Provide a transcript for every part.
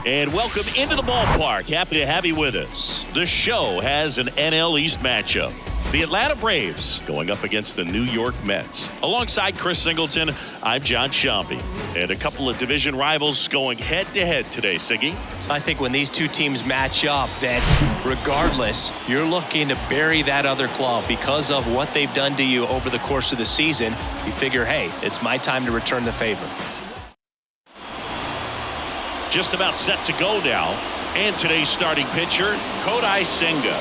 And welcome into the ballpark. Happy to have you with us. The show has an NL East matchup. The Atlanta Braves going up against the New York Mets. Alongside Chris Singleton, I'm John Shambi. And a couple of division rivals going head-to-head today, Siggy. I think when these two teams match up, that regardless, you're looking to bury that other club because of what they've done to you over the course of the season. You figure, hey, it's my time to return the favor. Just about set to go now. And today's starting pitcher, Kodai Senga.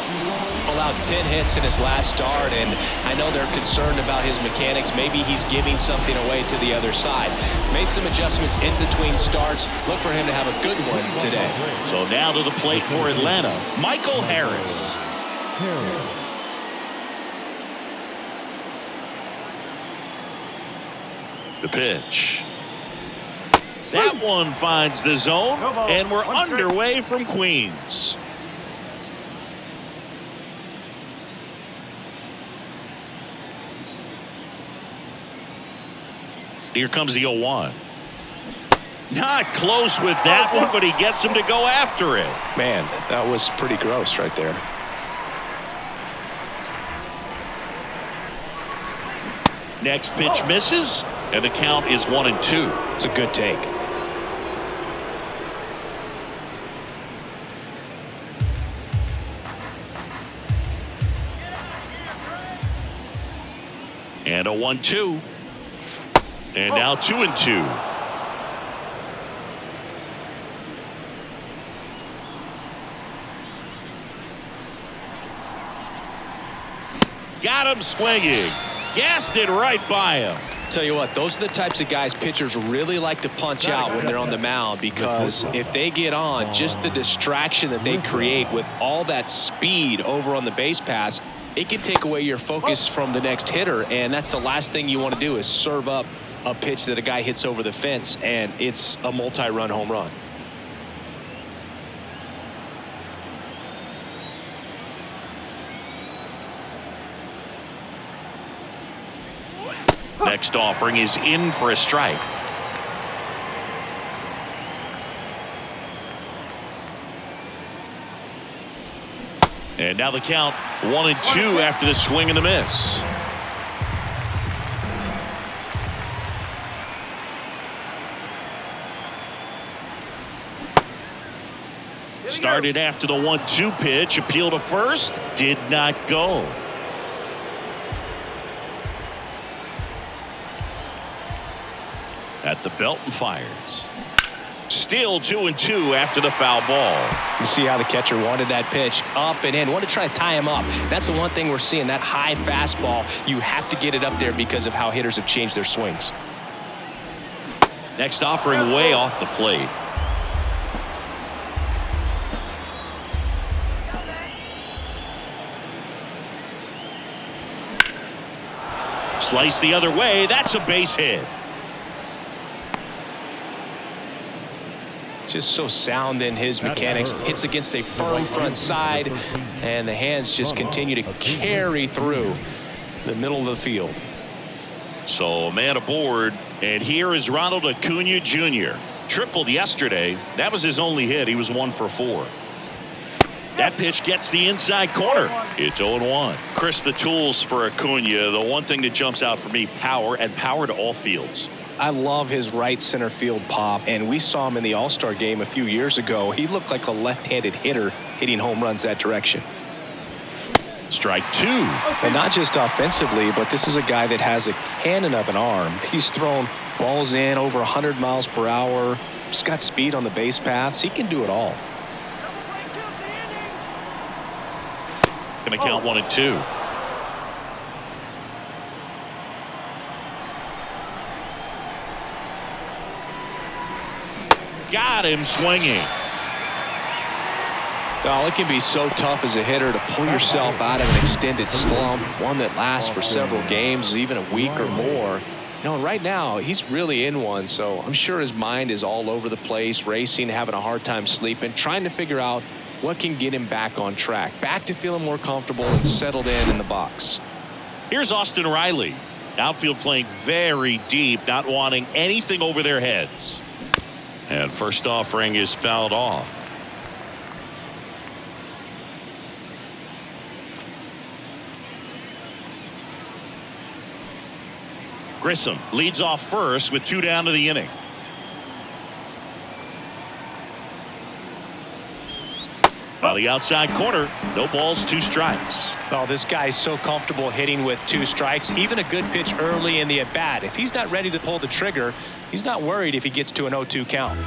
Allowed 10 hits in his last start, and I know they're concerned about his mechanics. Maybe he's giving something away to the other side. Made some adjustments in between starts. Look for him to have a good one today. So now to the plate for Atlanta, Michael Harris. The pitch. That one finds the zone, and we're underway from Queens. Here comes the 0-1. Not close with that one, but he gets him to go after it. Man, that was pretty gross right there. Next pitch misses, and the count is 1-2. It's a good take. And a 1-2. And now 2-2. Got him swinging. Gassed it right by him. Tell you what, those are the types of guys pitchers really like to punch out when they're on the mound, because if they get on, just the distraction that they create with all that speed over on the base pass, it can take away your focus from the next hitter, and that's the last thing you want to do is serve up a pitch that a guy hits over the fence, and it's a multi-run home run. Next offering is in for a strike. And now the count 1-2 after the swing and the miss. Started after the 1-2 pitch, appeal to first, did not go. At the belt and fires. Still 2-2 after the foul ball. You see how the catcher wanted that pitch up and in, wanted to try to tie him up. That's the one thing we're seeing, that high fastball. You have to get it up there because of how hitters have changed their swings. Next offering way off the plate. Slice the other way. That's a base hit. Just so sound in his mechanics. Hits against a firm front side, and the hands just continue to carry through the middle of the field. So a man aboard, and here is Ronald Acuna Jr. Tripled yesterday. That was his only hit. He was 1 for 4. That pitch gets the inside corner. It's 0-1. Chris, the tools for Acuna, the one thing that jumps out for me, power, and power to all fields. I love his right center field pop, and we saw him in the All-Star game a few years ago. He looked like a left-handed hitter hitting home runs that direction. Strike 2. And not just offensively, but this is a guy that has a cannon of an arm. He's thrown balls in over 100 miles per hour. He's got speed on the base paths. He can do it all. Going to count 1-2. Got him swinging. Well, it can be so tough as a hitter to pull yourself out of an extended slump, one that lasts for several games, even a week or more. You know, right now, he's really in one, so I'm sure his mind is all over the place, racing, having a hard time sleeping, trying to figure out what can get him back on track, back to feeling more comfortable and settled in the box. Here's Austin Riley. Outfield playing very deep, not wanting anything over their heads. And first offering is fouled off. Grissom leads off first with 2 down to the inning. By the outside corner, no balls, 2 strikes. Oh, this guy's so comfortable hitting with 2 strikes. Even a good pitch early in the at-bat. If he's not ready to pull the trigger, he's not worried if he gets to an 0-2 count.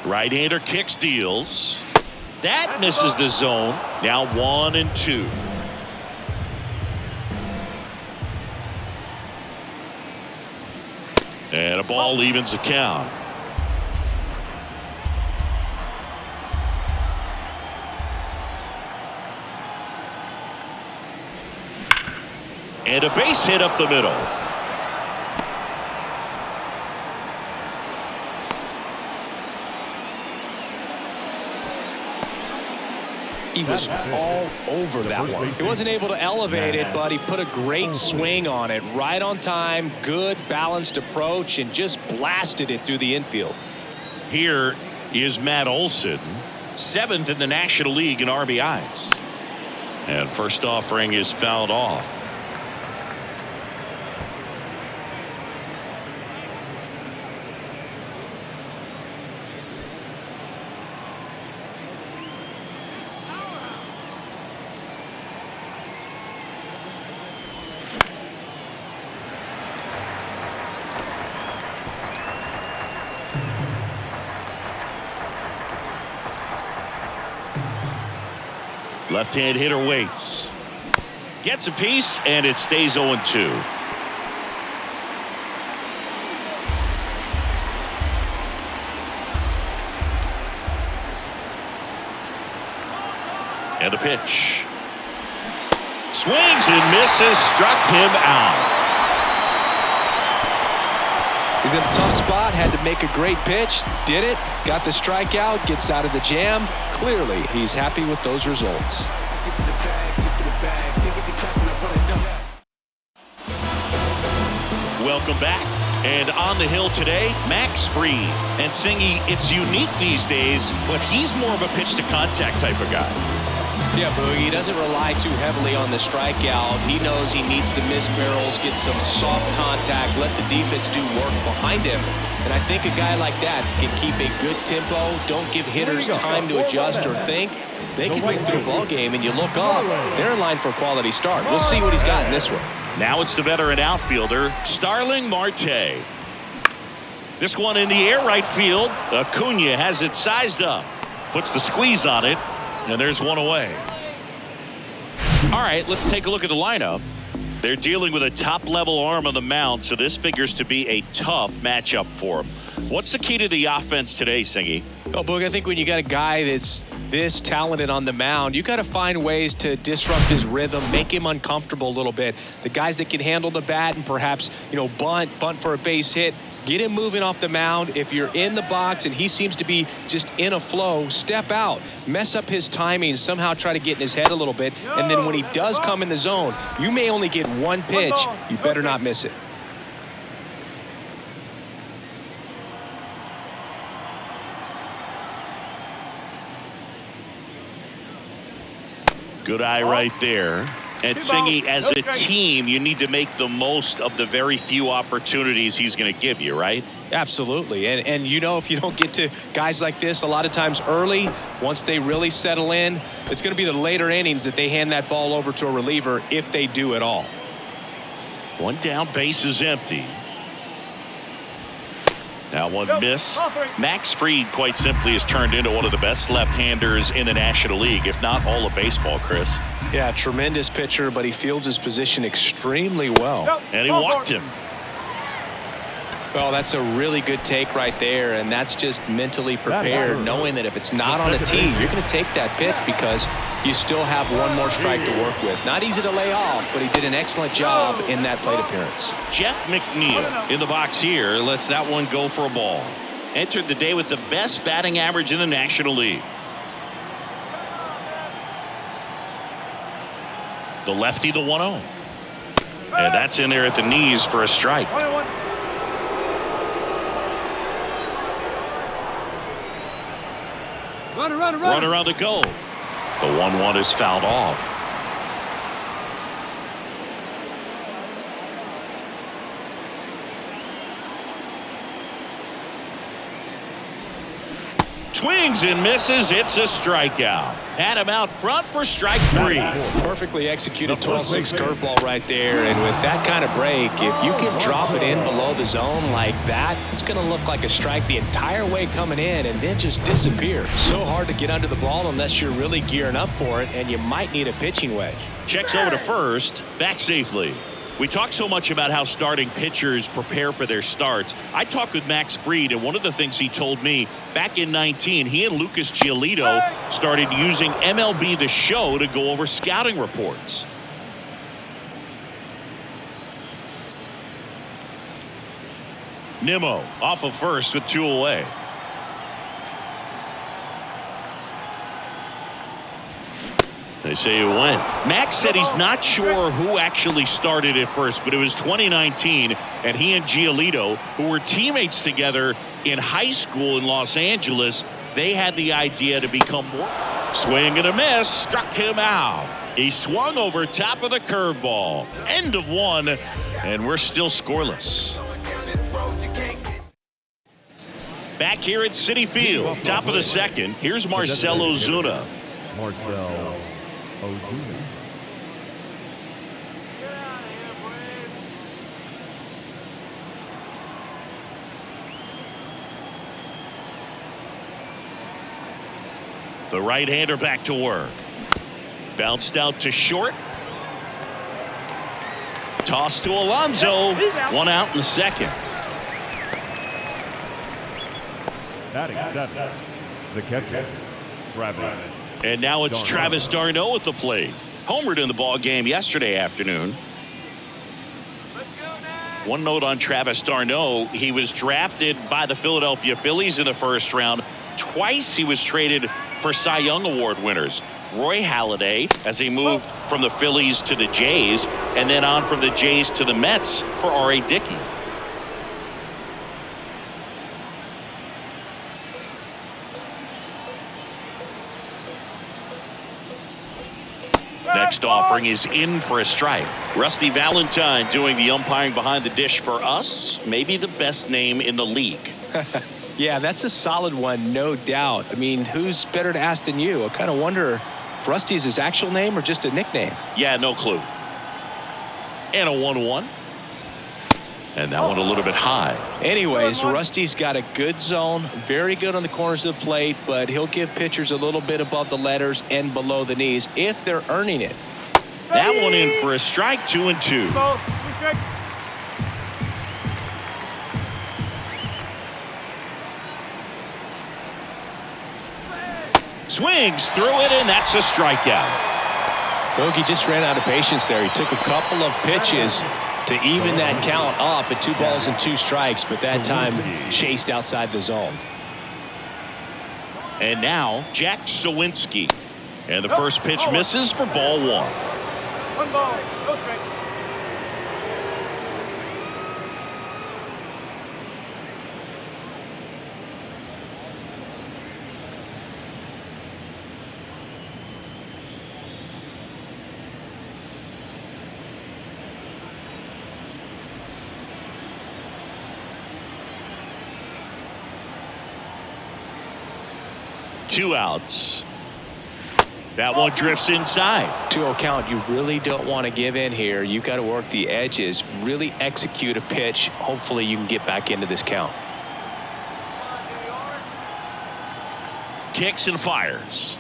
Right-hander kicks, deals. That misses the zone. Now 1-2. And a ball evens the count. And a base hit up the middle. He was all over that one. He wasn't able to elevate it, but he put a great swing on it. Right on time, good balanced approach, and just blasted it through the infield. Here is Matt Olson, 7th in the National League in RBIs. And first offering is fouled off. Left-hand hitter waits. Gets a piece, and it stays 0-2. And a pitch. Swings and misses. Struck him out. He's in a tough spot, had to make a great pitch, did it, got the strikeout, gets out of the jam. Clearly, he's happy with those results. Welcome back. And on the hill today, Max Fried. And Singy, it's unique these days, but he's more of a pitch-to-contact type of guy. Yeah, Boogie, he doesn't rely too heavily on the strikeout. He knows he needs to miss barrels, get some soft contact, let the defense do work behind him. And I think a guy like that can keep a good tempo, don't give hitters time to adjust or think. They can win through a ball game, and you look up, they're in line for a quality start. We'll see what he's got in this one. Now it's the veteran outfielder, Starling Marte. This one in the air right field. Acuna has it sized up, puts the squeeze on it, and there's one away. All right, let's take a look at the lineup. They're dealing with a top-level arm on the mound, so this figures to be a tough matchup for them. What's the key to the offense today, Singy? Oh, Boog, I think when you got a guy that's this talented on the mound, you got to find ways to disrupt his rhythm, make him uncomfortable a little bit. The guys that can handle the bat and perhaps, bunt for a base hit, get him moving off the mound. If you're in the box and he seems to be just in a flow, step out, mess up his timing, somehow try to get in his head a little bit. And then when he does come in the zone, you may only get one pitch. You better not miss it. Good eye right there. And Singy, as a team, you need to make the most of the very few opportunities he's going to give you, right? Absolutely. And if you don't get to guys like this a lot of times early, once they really settle in, it's going to be the later innings that they hand that ball over to a reliever if they do at all. One down, base is empty. Now one miss. Max Fried, quite simply, has turned into one of the best left-handers in the National League, if not all of baseball, Chris. Yeah, tremendous pitcher, but he fields his position extremely well. And he walked him. Well, that's a really good take right there, and that's just mentally prepared, knowing that if it's not on a tee, you're going to take that pitch because you still have one more strike to work with. Not easy to lay off, but he did an excellent job in that plate appearance. Jeff McNeil in the box here lets that one go for a ball. Entered the day with the best batting average in the National League. The lefty, the 1-0. And that's in there at the knees for a strike. Runner on the go. The 1-1 is fouled off. Swings and misses. It's a strikeout. Had him out front for strike 3. Perfectly executed 12-6 curveball right there. And with that kind of break, if you can drop it in below the zone like that, it's going to look like a strike the entire way coming in and then just disappear. So hard to get under the ball unless you're really gearing up for it, and you might need a pitching wedge. Checks over to first. Back safely. We talk so much about how starting pitchers prepare for their starts. I talked with Max Fried, and one of the things he told me back in 19, he and Lucas Giolito started using MLB The Show to go over scouting reports. Nimmo off of first with 2 away. They say it went. Max said he's not sure who actually started at first, but it was 2019, and he and Giolito, who were teammates together in high school in Los Angeles, they had the idea to become more. Swing and a miss, struck him out. He swung over top of the curveball. End of 1, and we're still scoreless. Back here at Citi Field, top of the second, here's Marcell Ozuna. The right-hander back to work. Bounced out to short. Toss to Alonso. 1 out in the second. Batting 7, the catcher, Travis. And now it's Travis d'Arnaud at the plate. Homered in the ball game yesterday afternoon. One note on Travis d'Arnaud: he was drafted by the Philadelphia Phillies in the first round. Twice he was traded for Cy Young Award winners. Roy Halladay, as he moved from the Phillies to the Jays, and then on from the Jays to the Mets for R.A. Dickey. Next offering is in for a strike. Rusty Valentine doing the umpiring behind the dish for us. Maybe the best name in the league. Yeah, that's a solid one, no doubt. I mean, who's better to ask than you? I kind of wonder if Rusty is his actual name or just a nickname. Yeah, no clue. And a 1-1. And that one a little bit high. Anyways, Rusty's got a good zone, very good on the corners of the plate, but he'll give pitchers a little bit above the letters and below the knees if they're earning it. That one in for a strike, 2-2. Swings through it, and that's a strikeout. Bogey just ran out of patience there. He took a couple of pitches to even that count up at 2 balls and 2 strikes, but that time chased outside the zone. And now Jack Sawinski. And the first pitch misses for ball 1. 1 ball, no strike. Two outs. That one drifts inside. 2-0 count. You really don't want to give in here. You've got to work the edges, really execute a pitch. Hopefully you can get back into this count. Kicks and fires.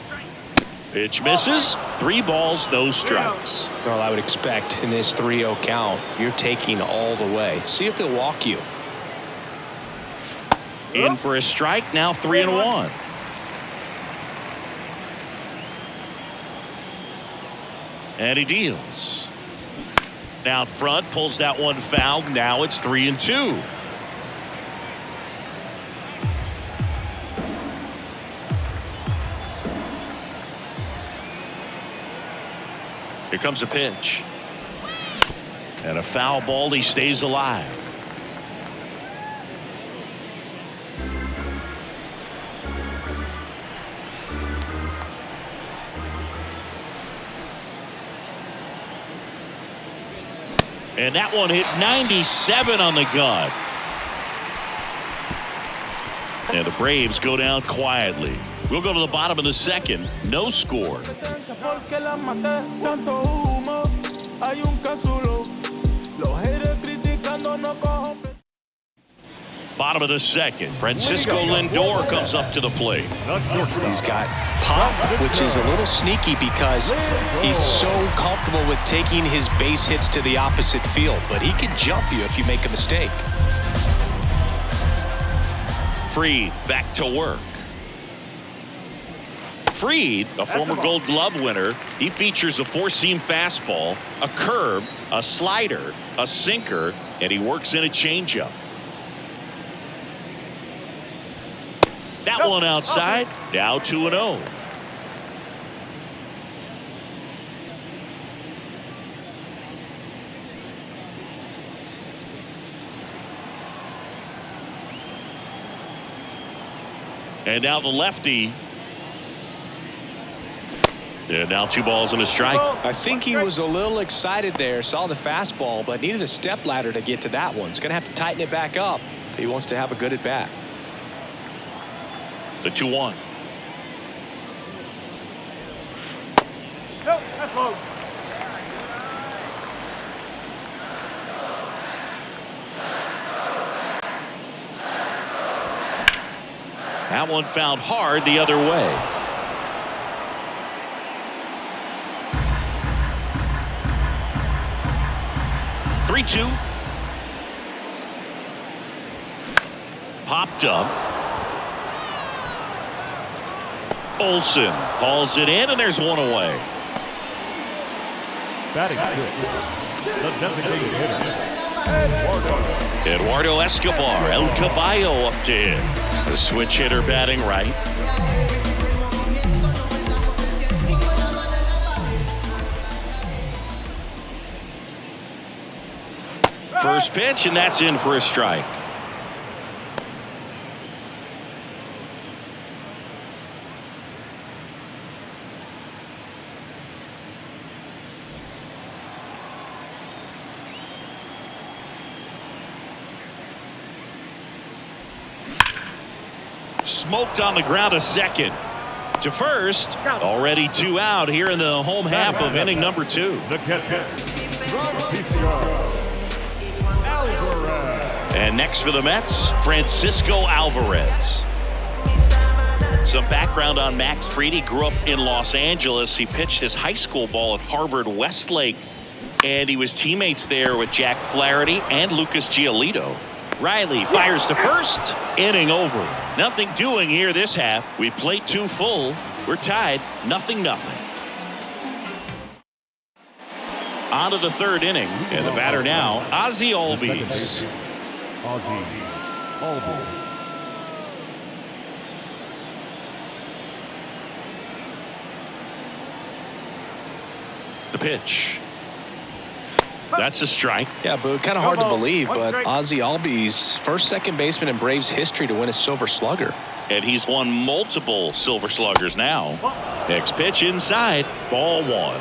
Pitch misses. 3 balls, no strikes. Well, I would expect in this 3-0 count, you're taking all the way. See if he'll walk you. In for a strike. Now 3-1. And he deals. Down front, pulls that one foul. Now it's 3-2. Here comes a pitch. And a foul ball, he stays alive. And that one hit 97 on the gun. And the Braves go down quietly. We'll go to the bottom of the second. No score. Bottom of the second. Francisco Lindor comes up to the plate. He's got pop, which is a little sneaky because he's so comfortable with taking his base hits to the opposite field. But he can jump you if you make a mistake. Fried back to work. Fried, a former Gold Glove winner, he features a four-seam fastball, a curve, a slider, a sinker, and he works in a changeup. That one outside, now 2-0. And now the lefty. And now 2 balls and a strike. I think he was a little excited there, saw the fastball, but needed a step ladder to get to that one. He's going to have to tighten it back up. He wants to have a good at bat. The 2-1. No, that's low. That one found hard the other way. Three-two. Popped up. Olsen hauls it in, and there's one away. Batting sixth, the designated hitter, Eduardo Escobar, El Caballo up to him. The switch hitter batting right. First pitch, and that's in for a strike. Smoked on the ground to second. To first, already 2 out here in the home half of inning number 2. the catcher, Alvarez. And next for the Mets, Francisco Alvarez. Some background on Max Fried. He grew up in Los Angeles. He pitched his high school ball at Harvard Westlake, and he was teammates there with Jack Flaherty and Lucas Giolito. Riley fires to first. Inning over. Nothing doing here this half. We played 2 full. We're tied 0-0. On to the 3rd inning. And the batter now, Ozzie Albies. Ozzie Albies. The pitch. That's a strike. Yeah, but kind of hard to believe, but Ozzie Albies, first second baseman in Braves history to win a Silver Slugger. And he's won multiple Silver Sluggers now. Next pitch inside, ball 1.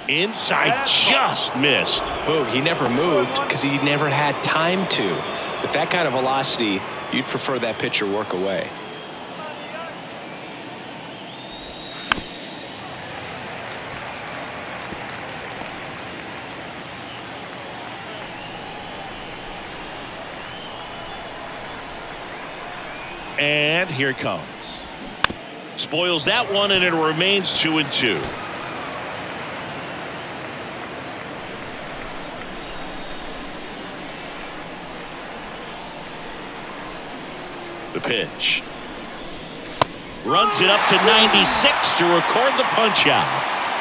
Inside, just missed. Boog, he never moved because he never had time to. With that kind of velocity, you'd prefer that pitcher work away. And here it comes. Spoils that one, and it remains 2-2. The pitch. Runs it up to 96 to record the punch out.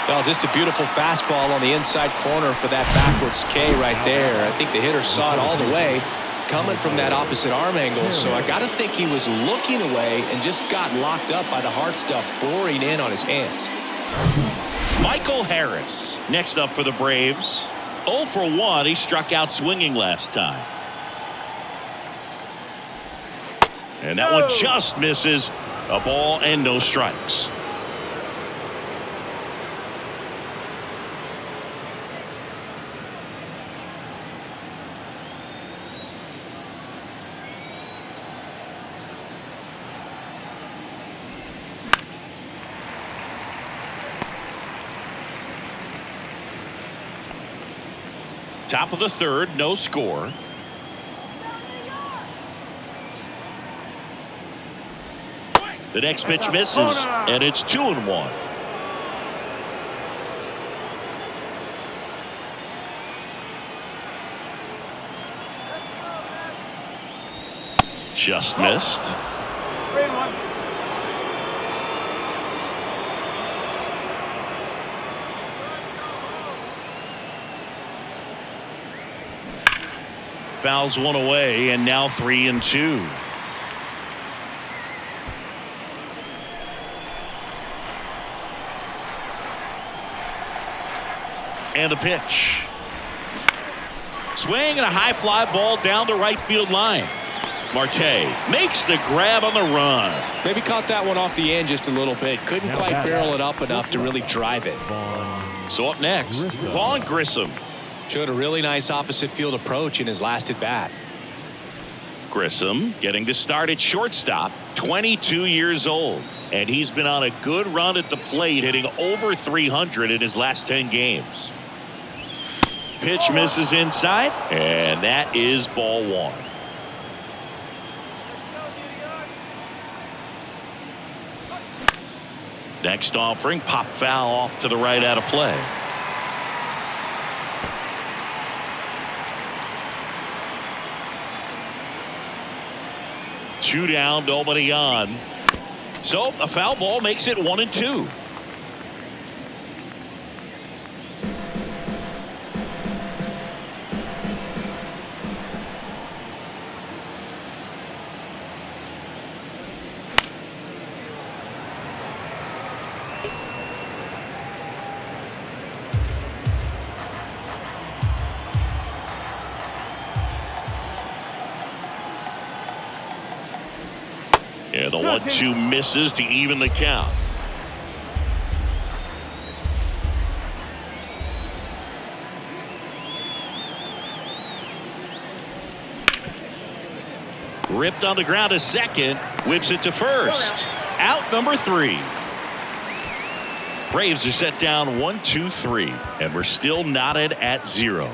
Well, just a beautiful fastball on the inside corner for that backwards K right there. I think the hitter saw it all the way coming from that opposite arm angle, so I got to think he was looking away and just got locked up by the hard stuff boring in on his hands. Michael Harris next up for the Braves. 0 for 1. He struck out swinging last time. And that one just misses. A ball and no strikes. Top of the third, no score. The next pitch misses, and it's 2-1. Just missed. 3-1. Fouls one away, and now 3-2. And the pitch. Swing and a high fly ball down the right field line. Marte makes the grab on the run. Maybe caught that one off the end just a little bit. Couldn't quite barrel it up enough to really drive it. So up next, Vaughn Grissom. Showed a really nice opposite field approach in his last at bat. Grissom getting to start at shortstop, 22 years old. And he's been on a good run at the plate, hitting over 300 in his last 10 games. Pitch misses inside, and that is ball one. Next offering, pop foul off to the right out of play. Two down, nobody on. So a foul ball makes it 1-2. Yeah, the 1-2 misses to even the count. Ripped on the ground to second, whips it to first. Out number 3. Braves are set down 1-2-3, and we're still knotted at 0.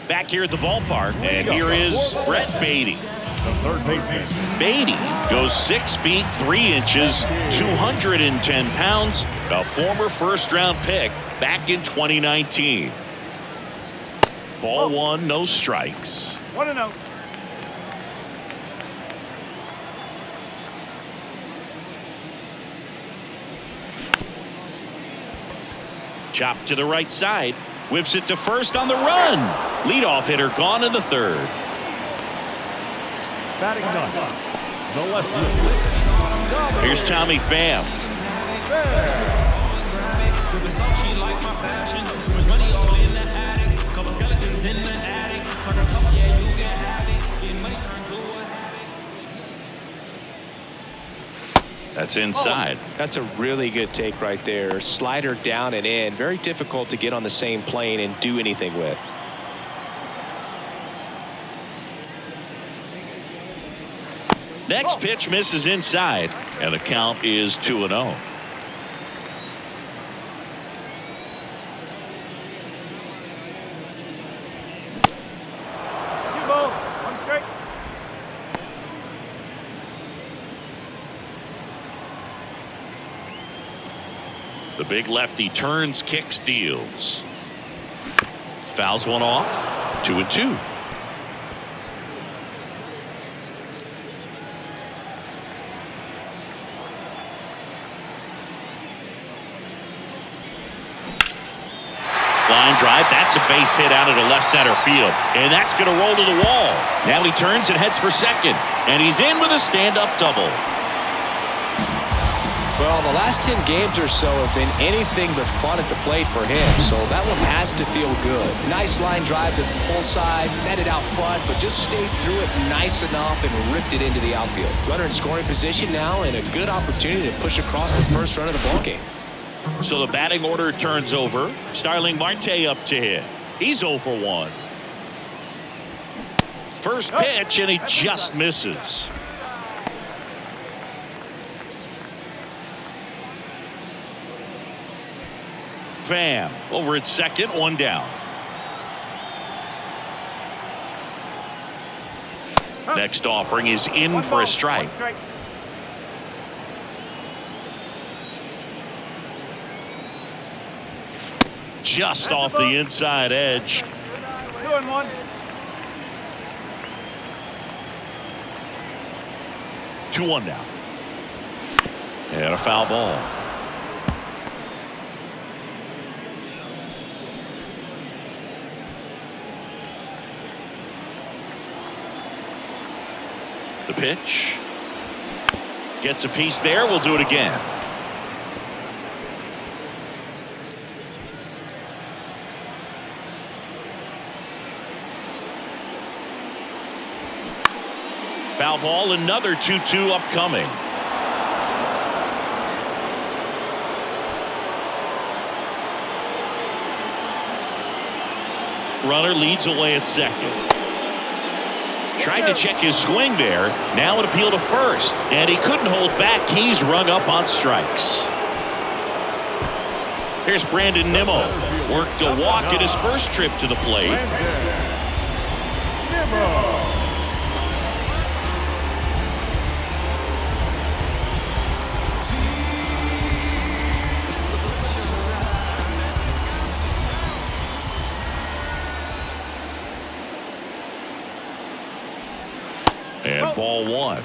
Back here at the ballpark, and here is Brett Beatty. The third baseman. Beatty goes 6 feet 3 inches, 210 pounds, a former first-round pick back in 2019. Ball one, no strikes. 1-0. Chop to the right side. Whips it to first on the run. Leadoff hitter gone in the third. Batting ninth, the left fielder. Here's Tommy Pham. That's inside. That's a really good take right there. Slider down and in. Very difficult to get on the same plane and do anything with. Next pitch misses inside, and the count is 2-0. 2 balls, 1 strike. The big lefty turns, kicks, deals. Fouls one off. 2-2. Line drive. That's a base hit out into left center field. And that's going to roll to the wall. Now he turns and heads for second. And he's in with a stand-up double. Well, the last 10 games or so have been anything but fun at the plate for him, so that one has to feel good. Nice line drive to the pull side, met it out front, but just stayed through it nice enough and ripped it into the outfield. Runner in scoring position now and a good opportunity to push across the first run of the ballgame. So the batting order turns over. Starling Marte up to hit. He's 0 for 1. First pitch, and he just misses. Pham over at second, 1 down. Next offering is in for a strike. Just off the inside edge. 2-1. 2-1 now. And a foul ball. The pitch. Gets a piece there. We'll do it again. Foul ball, another 2-2 upcoming. Runner leads away at second. Tried to check his swing there. Now an appeal to first. And he couldn't hold back. He's rung up on strikes. Here's Brandon Nimmo. Worked a walk at his first trip to the plate. And ball 1.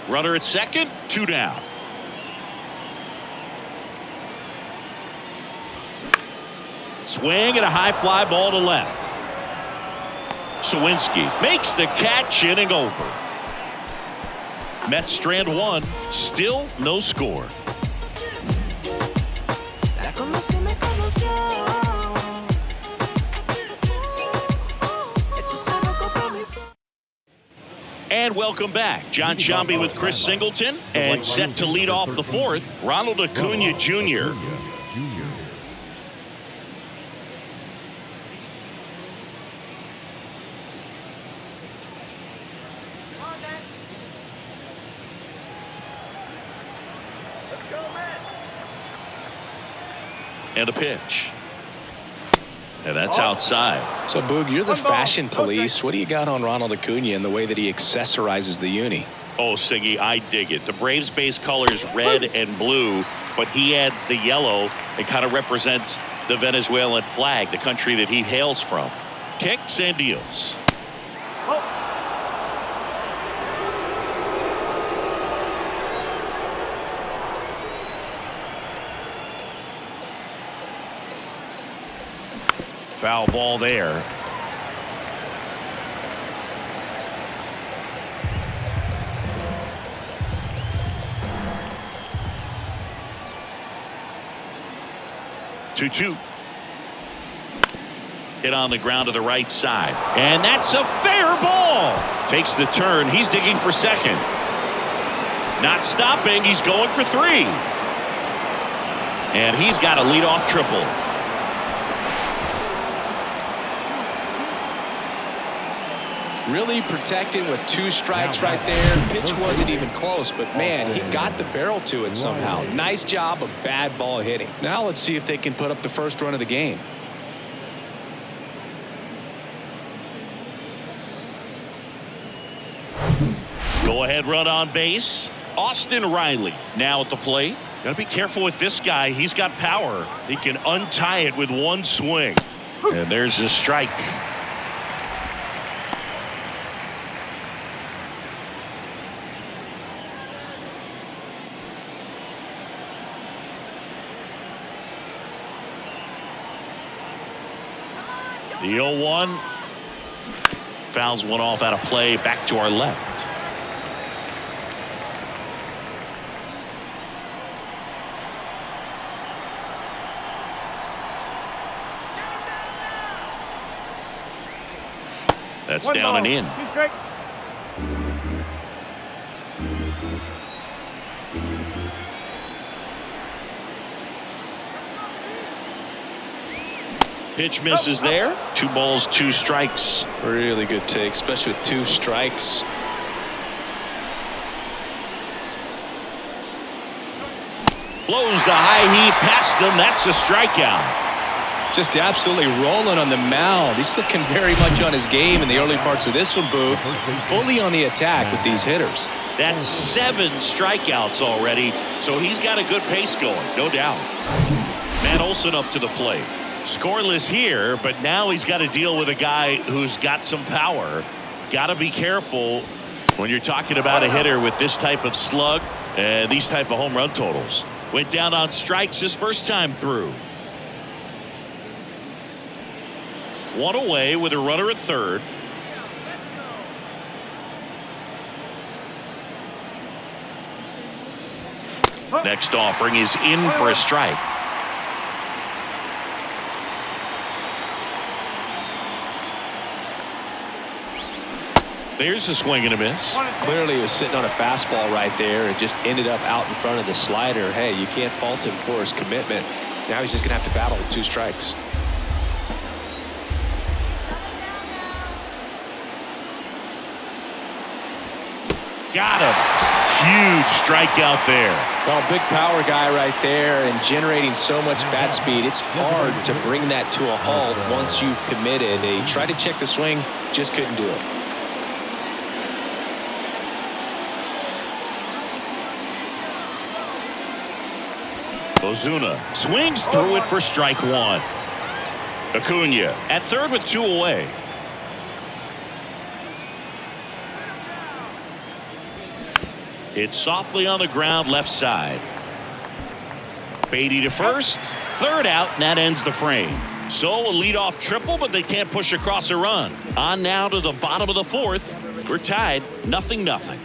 Runner at second, 2 down. Swing and a high fly ball to left. Sawinski makes the catch, inning over. Mets strand 1, still no score. And welcome back. John Shambi with Chris Singleton, and set to lead off the 4th, Ronald Acuna Jr. And a pitch. And that's outside. So, Boog, you're the fashion police. What do you got on Ronald Acuna and the way that he accessorizes the uni? Oh, Siggy, I dig it. The Braves base colors red and blue, but he adds the yellow. It kind of represents the Venezuelan flag, the country that he hails from. Kicks and deals. Foul ball there. Two. Hit on the ground to the right side. And that's a fair ball. Takes the turn. He's digging for second. Not stopping. He's going for 3. And he's got a leadoff triple. Really protected with 2 strikes right there. Pitch wasn't even close, but man, he got the barrel to it somehow. Nice job of bad ball hitting. Now let's see if they can put up the first run of the game. Go ahead run on base. Austin Riley now at the plate. Gotta be careful with this guy. He's got power. He can untie it with 1 swing. And there's a strike. The 0-1. Fouls one off out of play, back to our left. That's One down ball. and in. 2 strike. Pitch misses there. 2 balls, 2 strikes. Really good take, especially with 2 strikes. Blows the high heat past him. That's a strikeout. Just absolutely rolling on the mound. He's looking very much on his game in the early parts of this one, Boog. Fully on the attack with these hitters. That's 7 strikeouts already, so he's got a good pace going, no doubt. Matt Olson up to the plate. Scoreless here, but now he's got to deal with a guy who's got some power. Got to be careful when you're talking about a hitter with this type of slug and these type of home run totals. Went down on strikes his first time through. 1 away with a runner at third. Next offering is in for a strike. There's a swing and a miss. Clearly he was sitting on a fastball right there and just ended up out in front of the slider. Hey, you can't fault him for his commitment. Now he's just going to have to battle with 2 strikes. Got him. Huge strikeout there. Well, big power guy right there and generating so much bat speed. It's hard to bring that to a halt once you've committed. He tried to check the swing, just couldn't do it. Ozuna swings through it for strike 1. Acuna at third with 2 away. It's softly on the ground left side. Beatty to first. Third out, and that ends the frame. So a leadoff triple, but they can't push across a run. On now to the bottom of the 4th. We're tied 0-0.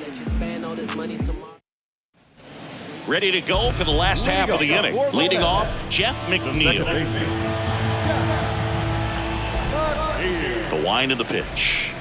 Ready to go for the last half of the inning. Leading off, Jeff McNeil. The wind of the pitch.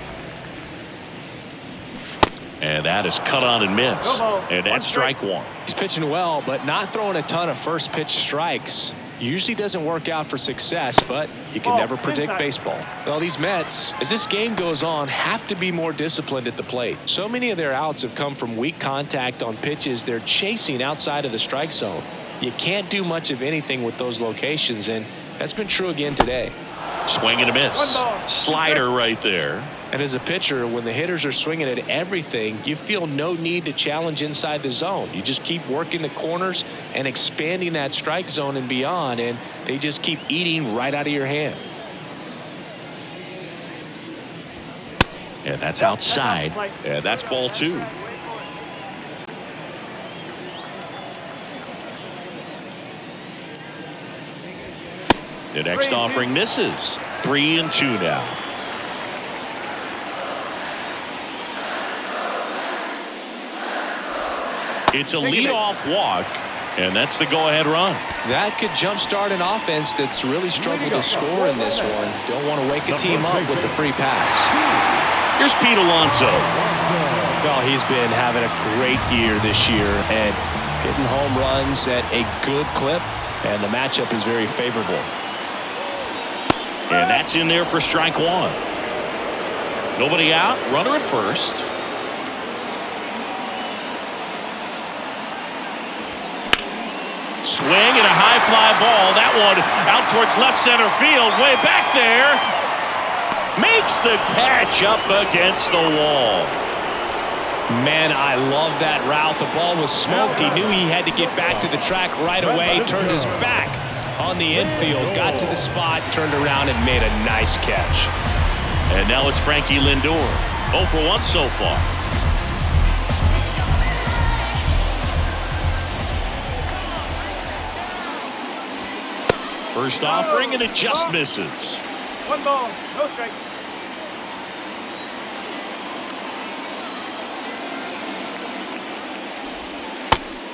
And that is cut on and missed. And that's strike 1. He's pitching well, but not throwing a ton of first pitch strikes. Usually doesn't work out for success, but you can never predict baseball. Well, these Mets, as this game goes on, have to be more disciplined at the plate. So many of their outs have come from weak contact on pitches they're chasing outside of the strike zone. You can't do much of anything with those locations, and that's been true again today. Swing and a miss. Slider right there. And as a pitcher, when the hitters are swinging at everything, you feel no need to challenge inside the zone. You just keep working the corners and expanding that strike zone and beyond, and they just keep eating right out of your hand. And that's outside. And that's ball 2. The next offering misses. 3-2 now. It's a leadoff walk, and that's the go-ahead run. That could jumpstart an offense that's really struggled to score in this one. Don't want to wake a team up with the free pass. Here's Pete Alonso. Well, he's been having a great year this year and hitting home runs at a good clip, and the matchup is very favorable. And that's in there for strike 1. Nobody out, runner at first. Swing and a high fly ball. That one out towards left center field. Way back there. Makes the catch up against the wall. Man, I love that route. The ball was smoked. He knew he had to get back to the track right away. Turned his back on the infield. Got to the spot, turned around, and made a nice catch. And now it's Frankie Lindor. 0 for 1 so far. First offering, and it just misses. 1 ball, no strike.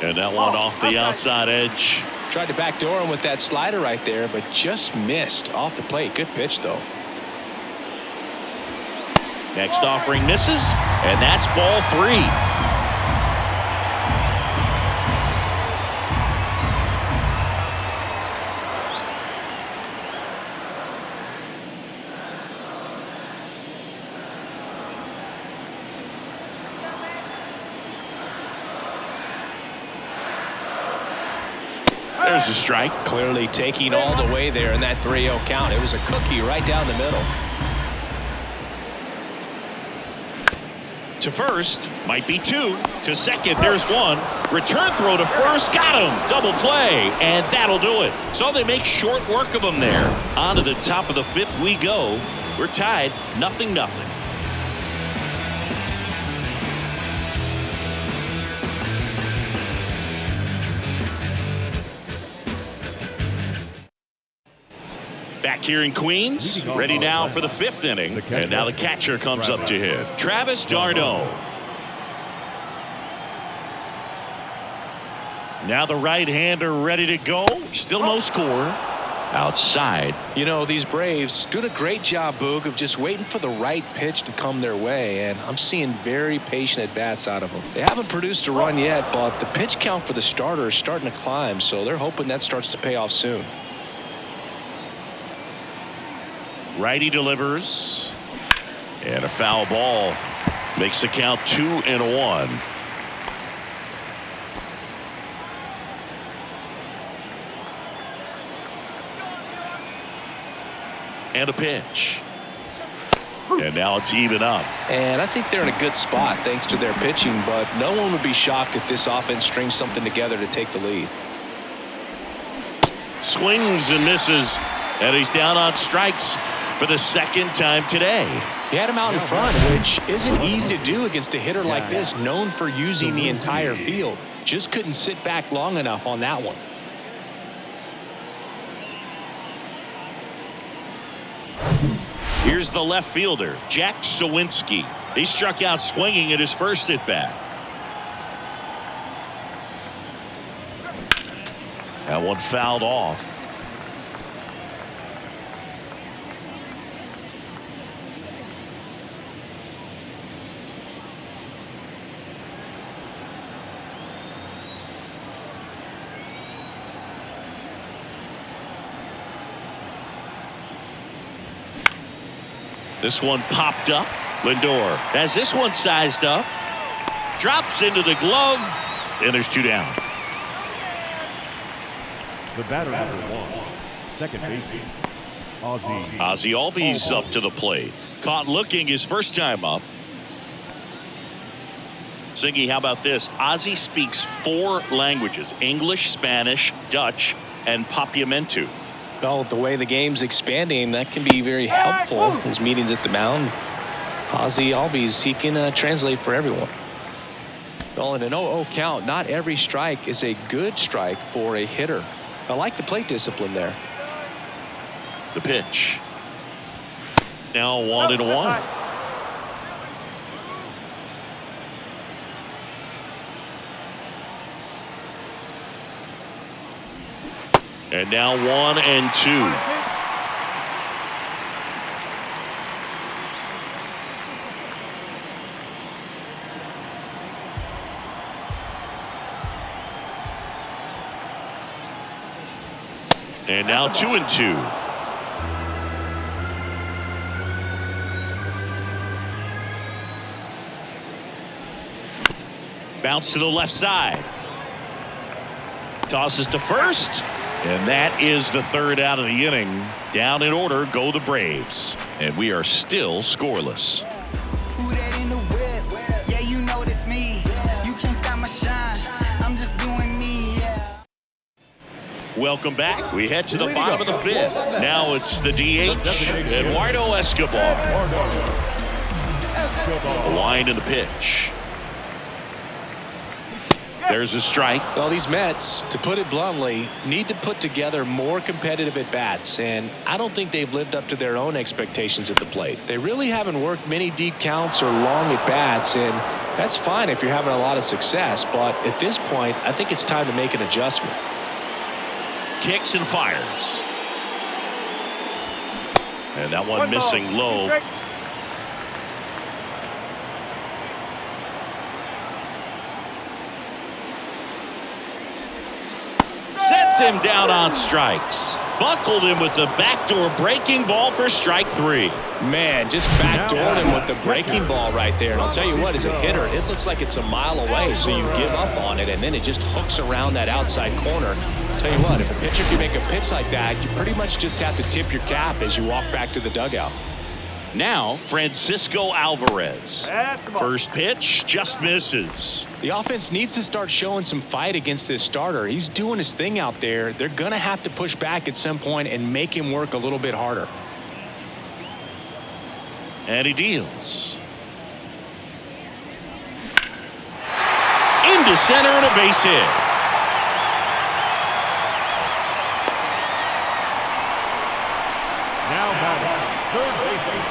And that one off the outside edge. Tried to backdoor him with that slider right there, but just missed off the plate. Good pitch, though. Next offering misses, and that's ball 3. There's a strike. Clearly taking all the way there in that 3-0 count. It was a cookie right down the middle. To first, might be 2. To second, there's 1. Return throw to first, got him. Double play, and that'll do it. So they make short work of him there. On to the top of the 5th we go. We're tied, 0-0. Back here in Queens, ready now for the 5th inning. And now the catcher comes up to hit. Travis d'Arnaud. Now the right-hander ready to go. Still no score. Outside. You know, these Braves doing a great job, Boog, of just waiting for the right pitch to come their way, and I'm seeing very patient at-bats out of them. They haven't produced a run yet, but the pitch count for the starter is starting to climb, so they're hoping that starts to pay off soon. Righty delivers. And a foul ball. Makes the count 2-1. And a pitch. And now it's even up. And I think they're in a good spot thanks to their pitching, but no one would be shocked if this offense strings something together to take the lead. Swings and misses. And he's down on strikes for the 2nd time today. He had him out in front, which isn't easy to do against a hitter like this, known for using the entire field. Just couldn't sit back long enough on that one. Here's the left fielder, Jack Sawinski. He struck out swinging at his first at-bat. That one fouled off. This one popped up. Lindor has this one sized up. Drops into the glove. And there's 2 down. The batter number 1, second baseman, Ozzie. Ozzie Albies up to the plate. Caught looking his first time up. Singy, how about this? Ozzie speaks 4 languages: English, Spanish, Dutch, and Papiamentu. Well, the way the game's expanding, that can be very helpful. His meetings at the mound, Ozzie Albies, he can translate for everyone. Well, in an 0-0 count, not every strike is a good strike for a hitter. I like the plate discipline there. The pitch. Now 1-1. And now 1-2. And now 2-2. Bounce to the left side. Tosses to first. And that is the 3rd out of the inning. Down in order go the Braves. And we are still scoreless. Who that in the whip? Yeah, you know it's me. You can't stop my shine. I'm just doing me, yeah. Welcome back. We head to the bottom of the 5th. Now it's the DH, Eduardo Escobar. The line and the pitch. There's a strike. Well, these Mets, to put it bluntly, need to put together more competitive at-bats, and I don't think they've lived up to their own expectations at the plate. They really haven't worked many deep counts or long at-bats, and that's fine if you're having a lot of success, but at this point, I think it's time to make an adjustment. Kicks and fires. And that one missing low. Sets him down on strikes. Buckled him with the backdoor breaking ball for strike 3. Man, just backdoored him with the breaking ball right there. And I'll tell you what, as a hitter, it looks like it's a mile away, so you give up on it, and then it just hooks around that outside corner. I'll tell you what, if a pitcher can make a pitch like that, you pretty much just have to tip your cap as you walk back to the dugout. Now, Francisco Alvarez. First pitch just misses. The offense needs to start showing some fight against this starter. He's doing his thing out there. They're going to have to push back at some point and make him work a little bit harder. And he deals. Into center and a base hit. Now batting, third baseman.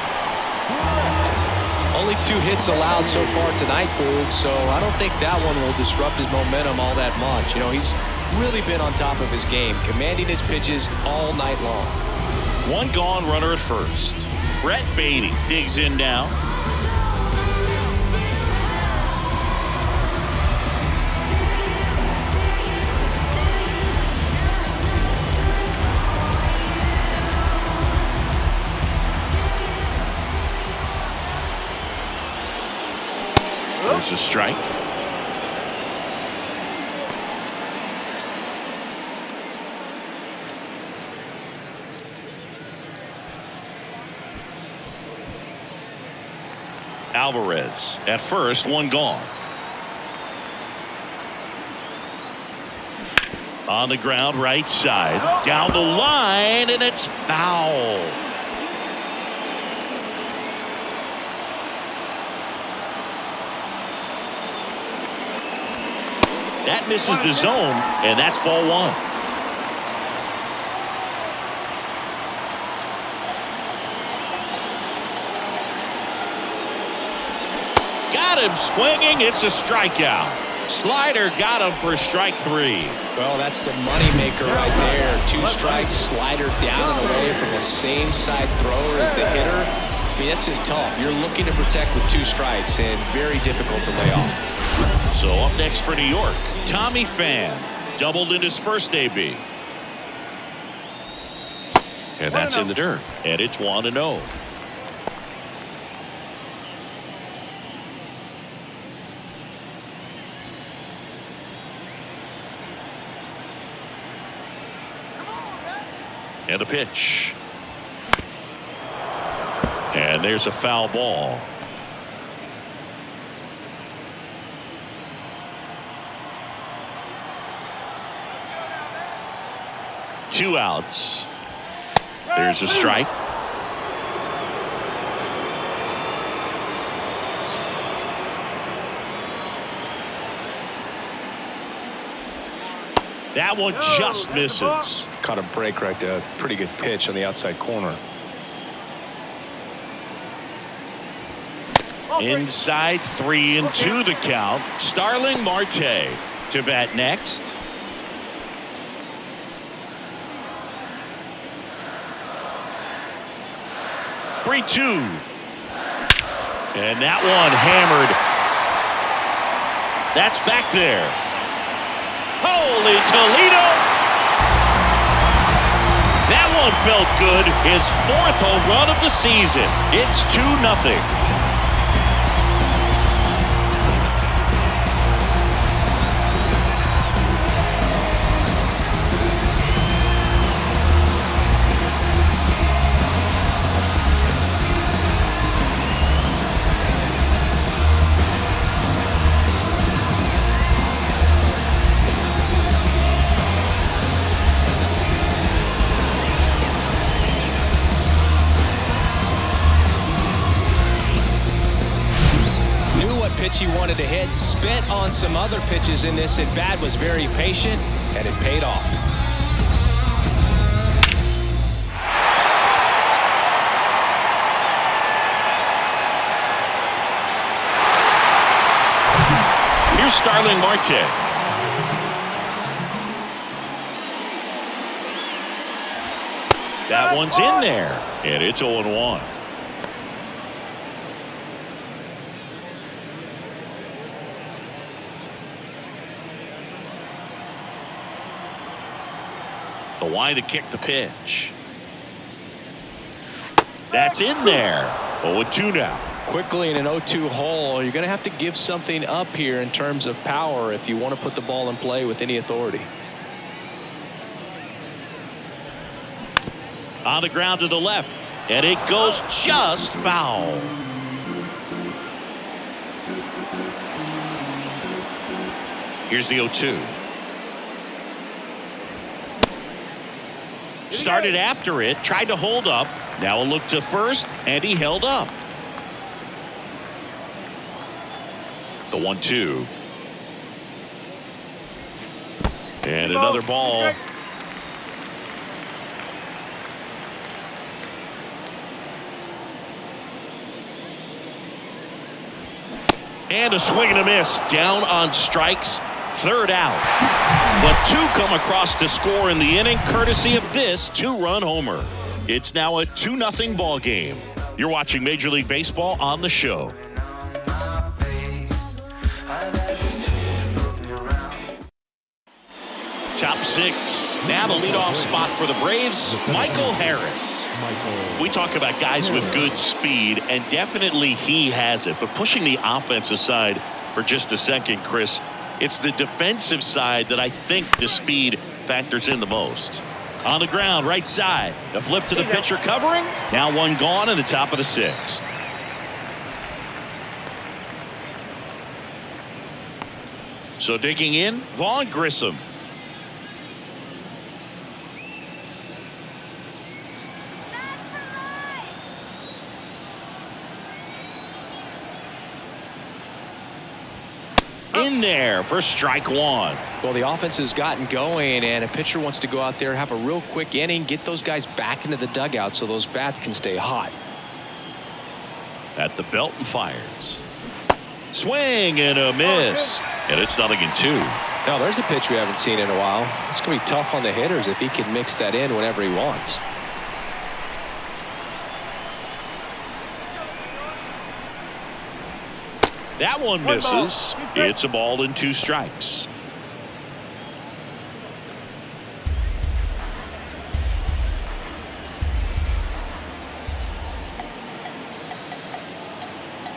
Only 2 hits allowed so far tonight, Boog, so I don't think that one will disrupt his momentum all that much. You know, he's really been on top of his game, commanding his pitches all night long. One gone, runner at first. Brett Beatty digs in now. There's a strike. Alvarez at first, one gone. On the ground, right side, down the line, and it's foul. That misses the zone, and that's ball 1. Got him swinging. It's a strikeout. Slider got him for strike 3. Well, that's the moneymaker right there. 2 strikes, slider down and away from the same side thrower as the hitter. I mean, that's just tough. You're looking to protect with 2 strikes and very difficult to lay off. So up next for New York, Tommy Pham doubled in his first AB. And that's in the dirt. And it's 1-0. And the pitch. And there's a foul ball. Two outs. There's a strike. That one just misses. Caught a break right there. Pretty good pitch on the outside corner. Inside 3-2 the count. Starling Marte to bat next. Three-2. And that one hammered. That's back there. Holy Toledo. That one felt good. His 4th home run of the season. It's 2-0. pitch he wanted to hit, spit on some other pitches in this at bat, was very patient, and it paid off. Here's Starling Marte. That one's in there, and it's 0-1. The line to kick the pitch. That's in there. 0-2 now. Quickly in an 0-2 hole, you're going to have to give something up here in terms of power if you want to put the ball in play with any authority. On the ground to the left, and it goes just foul. Here's the 0-2. Started after it, tried to hold up. Now a look to first, and he held up. The 1-2. And another ball. And a swing and a miss. Down on strikes. Third out. But two come across to score in the inning, courtesy of this two-run homer. It's now a 2-0 ball game. You're watching Major League Baseball on the show. Top six. Now the leadoff spot for the Braves, Michael Harris. We talk about guys with good speed, and definitely he has it. But pushing the offense aside for just a second, Chris, it's the defensive side that I think the speed factors in the most. On the ground, right side. The flip to the pitcher covering. Now one gone in the top of the sixth. So digging in, Vaughn Grissom. In there for strike one. Well, the offense has gotten going, and a pitcher wants to go out there, have a real quick inning, get those guys back into the dugout so those bats can stay hot. At the belt and fires. Swing and a miss. And it's 0-2. Now, there's a pitch we haven't seen in a while. It's going to be tough on the hitters if he can mix that in whenever he wants. That one misses. It's a ball and 2 strikes.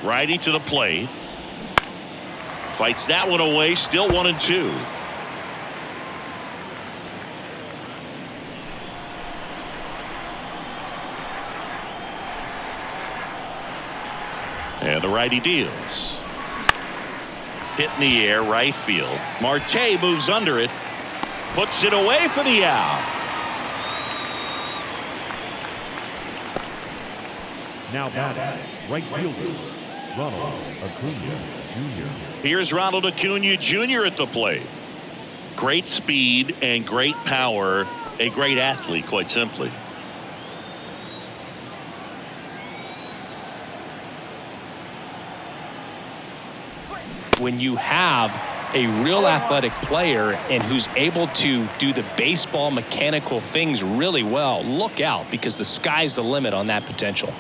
Righty to the plate. Fights that one away. Still 1-2. And the righty deals. Hit in the air, right field. Marte moves under it. Puts it away for the out. Now batting, right fielder, Ronald Acuna Jr. Here's Ronald Acuna Jr. at the plate. Great speed and great power. A great athlete, quite simply. When you have a real athletic player and who's able to do the baseball mechanical things really well, look out, because the sky's the limit on that potential.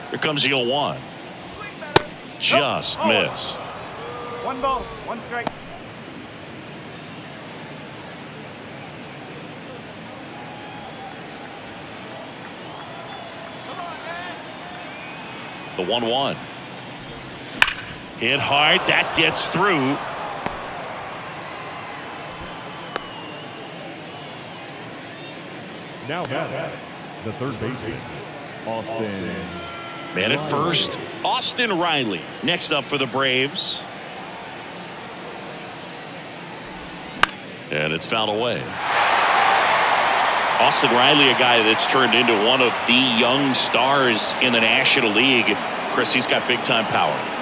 Here comes the 0-1. Just missed. 1 ball, 1 strike. The 1-1. Hit hard. That gets through. Now batting, the third baseman, Austin. Man at first, Austin Riley. Next up for the Braves. And it's fouled away. Austin Riley, a guy that's turned into one of the young stars in the National League. Chris, he's got big-time power.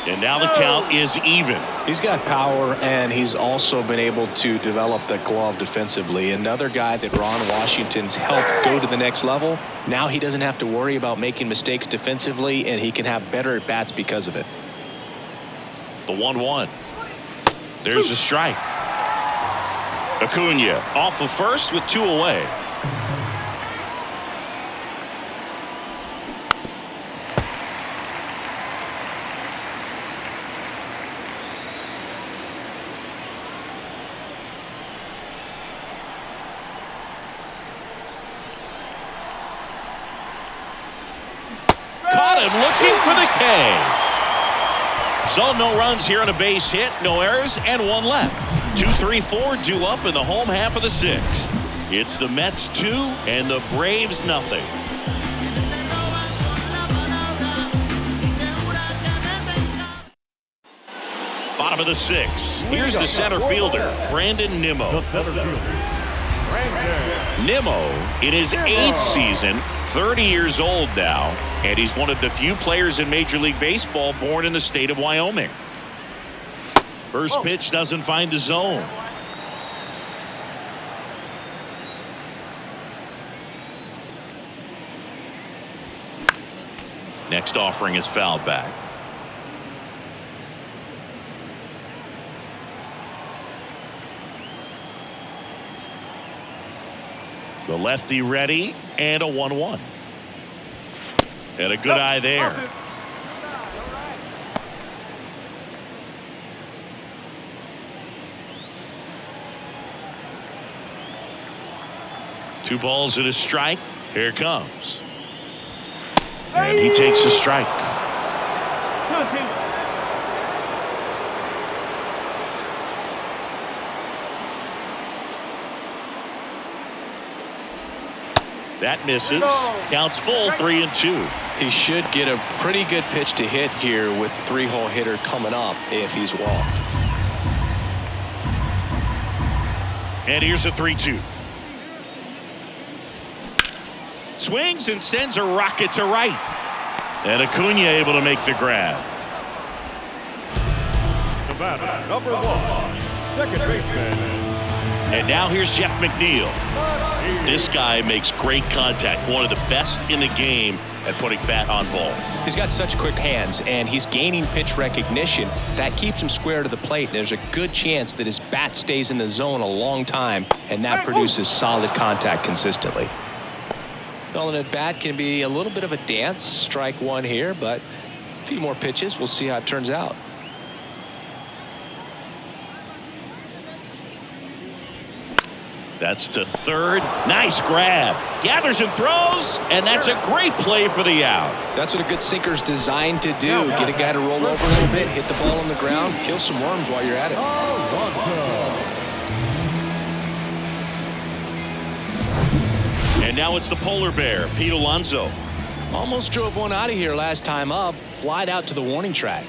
And now the count is even. He's got power, and he's also been able to develop the glove defensively. Another guy that Ron Washington's helped go to the next level. Now he doesn't have to worry about making mistakes defensively, and he can have better at-bats because of it. The 1-1. There's the strike. Acuna off of first with 2 away. Caught him looking for the K. So no runs here on a base hit, no errors, and 1 left. 2, 3, 4 due up in the home half of the 6th. It's the Mets 2 and the Braves nothing. Bottom of the 6th. Here's the center fielder, Brandon Nimmo. The center fielder, Brandon Nimmo in his 8th season, 30 years old now, and he's one of the few players in Major League Baseball born in the state of Wyoming. First pitch doesn't find the zone. Next offering is fouled back. The lefty ready, and a 1-1. And a good eye there. Two balls and a strike. Here it comes. And he takes a strike. 2-2. That misses. Counts full, 3-2. He should get a pretty good pitch to hit here with 3-hole hitter coming up if he's walked. And here's a 3-2. Swings and sends a rocket to right. And Acuna able to make the grab. The batter, number 1, second baseman. And now here's Jeff McNeil. This guy makes great contact. One of the best in the game at putting bat on ball. He's got such quick hands, and he's gaining pitch recognition. That keeps him square to the plate. There's a good chance that his bat stays in the zone a long time, and that produces solid contact consistently. Calling at bat can be a little bit of a dance. Strike 1 here, but a few more pitches. We'll see how it turns out. That's to third. Nice grab. Gathers and throws, and that's a great play for the out. That's what a good sinker's designed to do. Get a guy to roll over a little bit, hit the ball on the ground, kill some worms while you're at it. And now it's the polar bear, Pete Alonso. Almost drove one out of here last time up. Flied out to the warning track.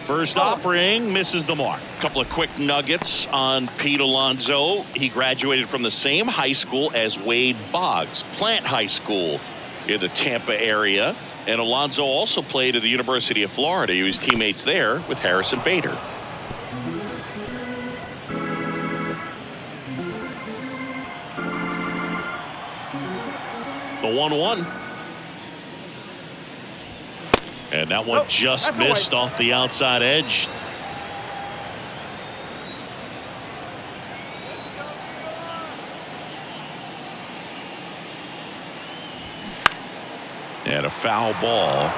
First offering misses the mark. A couple of quick nuggets on Pete Alonso. He graduated from the same high school as Wade Boggs, Plant High School in the Tampa area. And Alonso also played at the University of Florida. He was teammates there with Harrison Bader. The 1-1. And that one just missed off the outside edge. And a foul ball.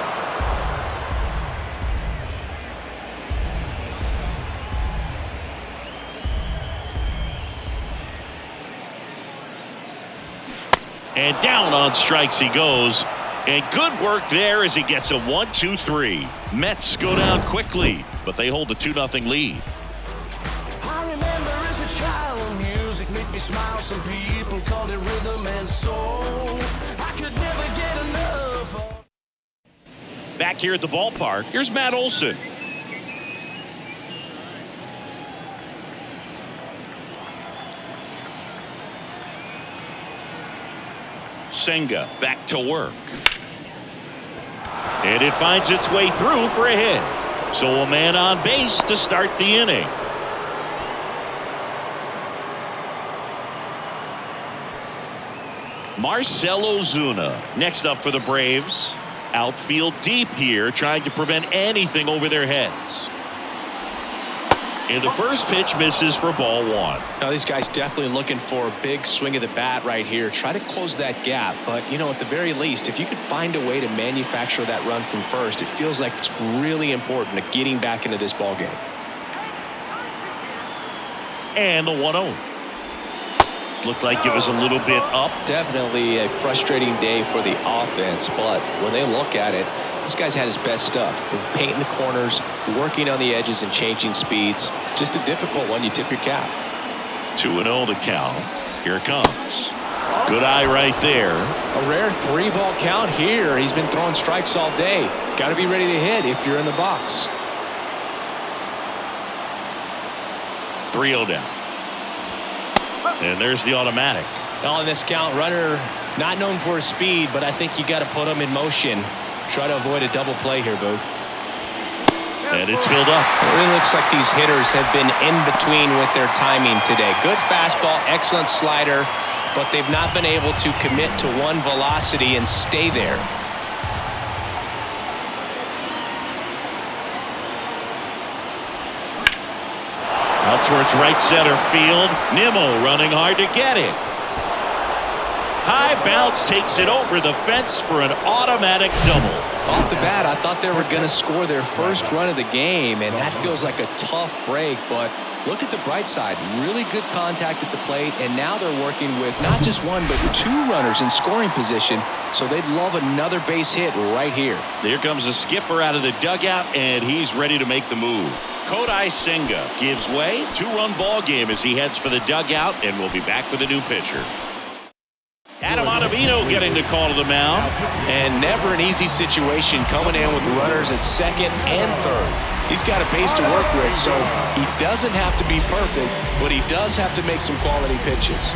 And down on strikes he goes. And good work there as he gets a 1-2-3. Mets go down quickly, but they hold a 2-0 lead. I remember as a child, music made me smile. Some people called it rhythm and soul. I could never get enough. Back here at the ballpark, here's Matt Olson. Senga back to work. And it finds its way through for a hit. So a man on base to start the inning. Marcell Ozuna next up for the Braves. Outfield deep here, trying to prevent anything over their heads. And the first pitch misses for ball one. Now these guys definitely looking for a big swing of the bat right here. Try to close that gap. But, you know, at the very least, if you could find a way to manufacture that run from first, it feels like it's really important to getting back into this ball game. And the 1-0. Looked like it was a little bit up. Definitely a frustrating day for the offense, but when they look at it, this guy's had his best stuff. With painting the corners, working on the edges, and changing speeds. Just a difficult one. You tip your cap. 2-0 to count. Here it comes. Good eye right there. A rare 3-ball count here. He's been throwing strikes all day. Got to be ready to hit if you're in the box. 3-0 down. And there's the automatic. On this count, runner not known for his speed, but I think you got to put him in motion. Try to avoid a double play here, Boo. And it's filled up. It really looks like these hitters have been in between with their timing today. Good fastball, excellent slider, but they've not been able to commit to one velocity and stay there. Out towards right center field. Nimmo running hard to get it. High bounce takes it over the fence for an automatic double. Off the bat, I thought they were going to score their first run of the game, and that feels like a tough break. But look at the bright side. Really good contact at the plate, and now they're working with not just one, but 2 runners in scoring position. So they'd love another base hit right here. There comes the skipper out of the dugout, and he's ready to make the move. Kodai Senga gives way. 2-run ball game as he heads for the dugout, and we'll be back with a new pitcher. Adam Ottavino getting the call to the mound. And never an easy situation coming in with runners at second and third. He's got a base to work with, so he doesn't have to be perfect, but he does have to make some quality pitches.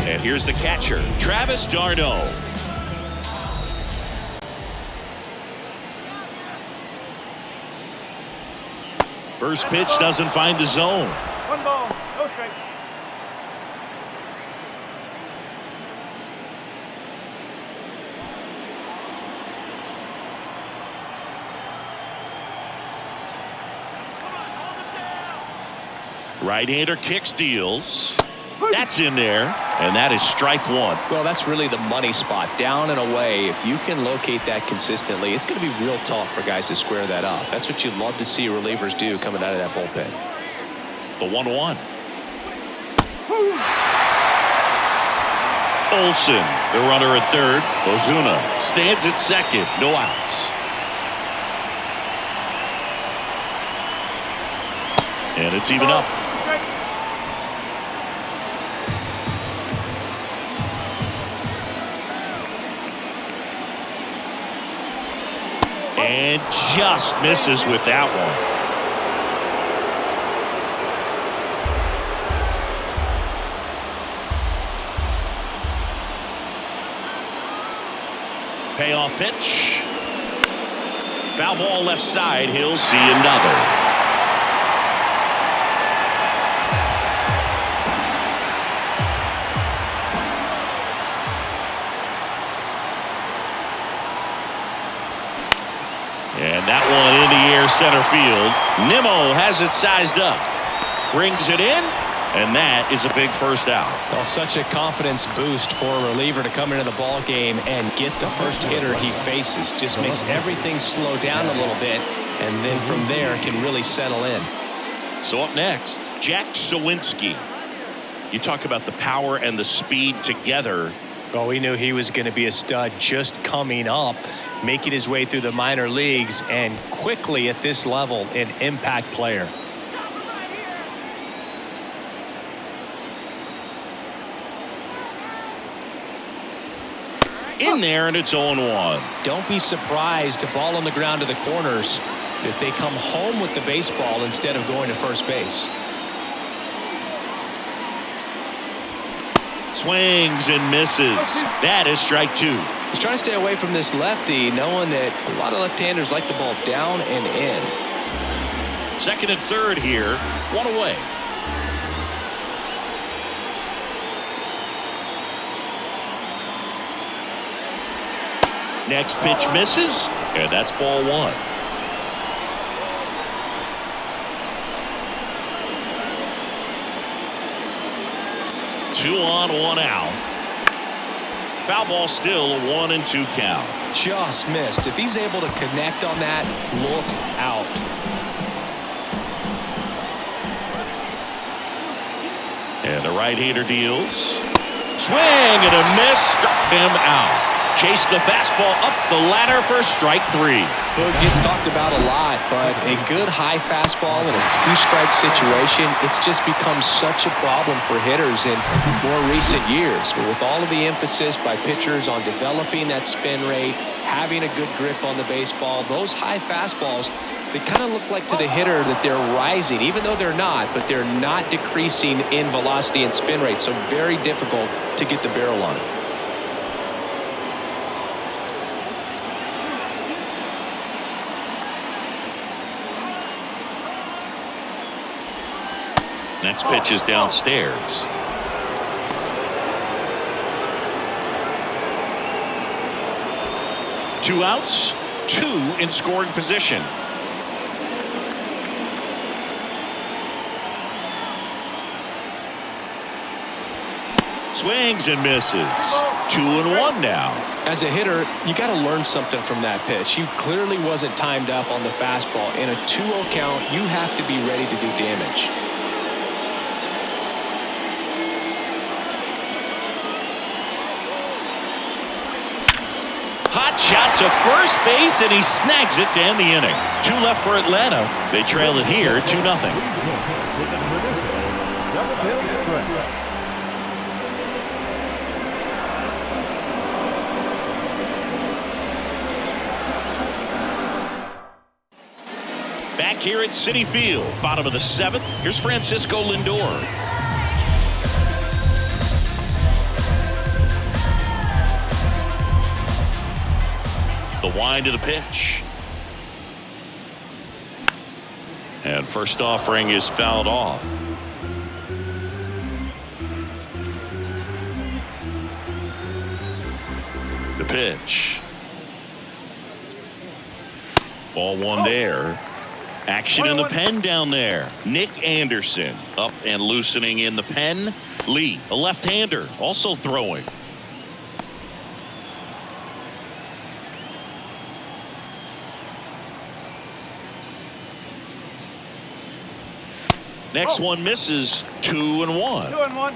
And here's the catcher, Travis d'Arnaud. First pitch doesn't find the zone. 1 ball, no strike. Right-hander kicks, deals. That's in there, and that is strike 1. Well, that's really the money spot, down and away. If you can locate that consistently, it's going to be real tough for guys to square that up. That's what you'd love to see relievers do coming out of that bullpen. The 1-1. Olsen, the runner at third. Ozuna stands at second, no outs. And it's even up. And just misses with that one. Payoff pitch. Foul ball left side. He'll see another. And that one in the air center field. Nimmo has it sized up. Brings it in. And that is a big first out. Well, such a confidence boost for a reliever to come into the ball game and get the first hitter he faces. Just makes everything slow down a little bit, and then from there can really settle in. So up next, Jack Sawinski. You talk about the power and the speed together. Well, we knew he was going to be a stud just coming up, making his way through the minor leagues, and quickly at this level, an impact player. In there, and it's 0-1. Don't be surprised, a ball on the ground to the corners, if they come home with the baseball instead of going to first base. Swings and misses. That is strike 2. He's trying to stay away from this lefty, knowing that a lot of left-handers like the ball down and in. Second and third here. One away. Next pitch misses, and that's ball 1. Two on, one out. Foul ball still, a 1-2 count. Just missed. If he's able to connect on that, look out. And the right-hander deals. Swing and a miss, struck him out. Chased the fastball up the ladder for strike 3. It gets talked about a lot, but a good high fastball in a 2-strike situation, it's just become such a problem for hitters in more recent years. But with all of the emphasis by pitchers on developing that spin rate, having a good grip on the baseball, those high fastballs, they kind of look like to the hitter that they're rising, even though they're not, but they're not decreasing in velocity and spin rate, so very difficult to get the barrel on it. Next pitch is downstairs. Two outs, 2 in scoring position. Swings and misses. 2-1 now. As a hitter, you got to learn something from that pitch. He clearly wasn't timed up on the fastball. In a 2-0 count, you have to be ready to do damage. Hot shot to first base, and he snags it to end the inning. 2 left for Atlanta. They trail it here 2-0. Back here at Citi Field, bottom of the 7th. Here's Francisco Lindor. The wind of the pitch. And first offering is fouled off. The pitch. Ball 1 there. Action in the pen down there. Nick Anderson up and loosening in the pen. Lee, a left-hander, also throwing. Next one misses. 2-1. 2-1.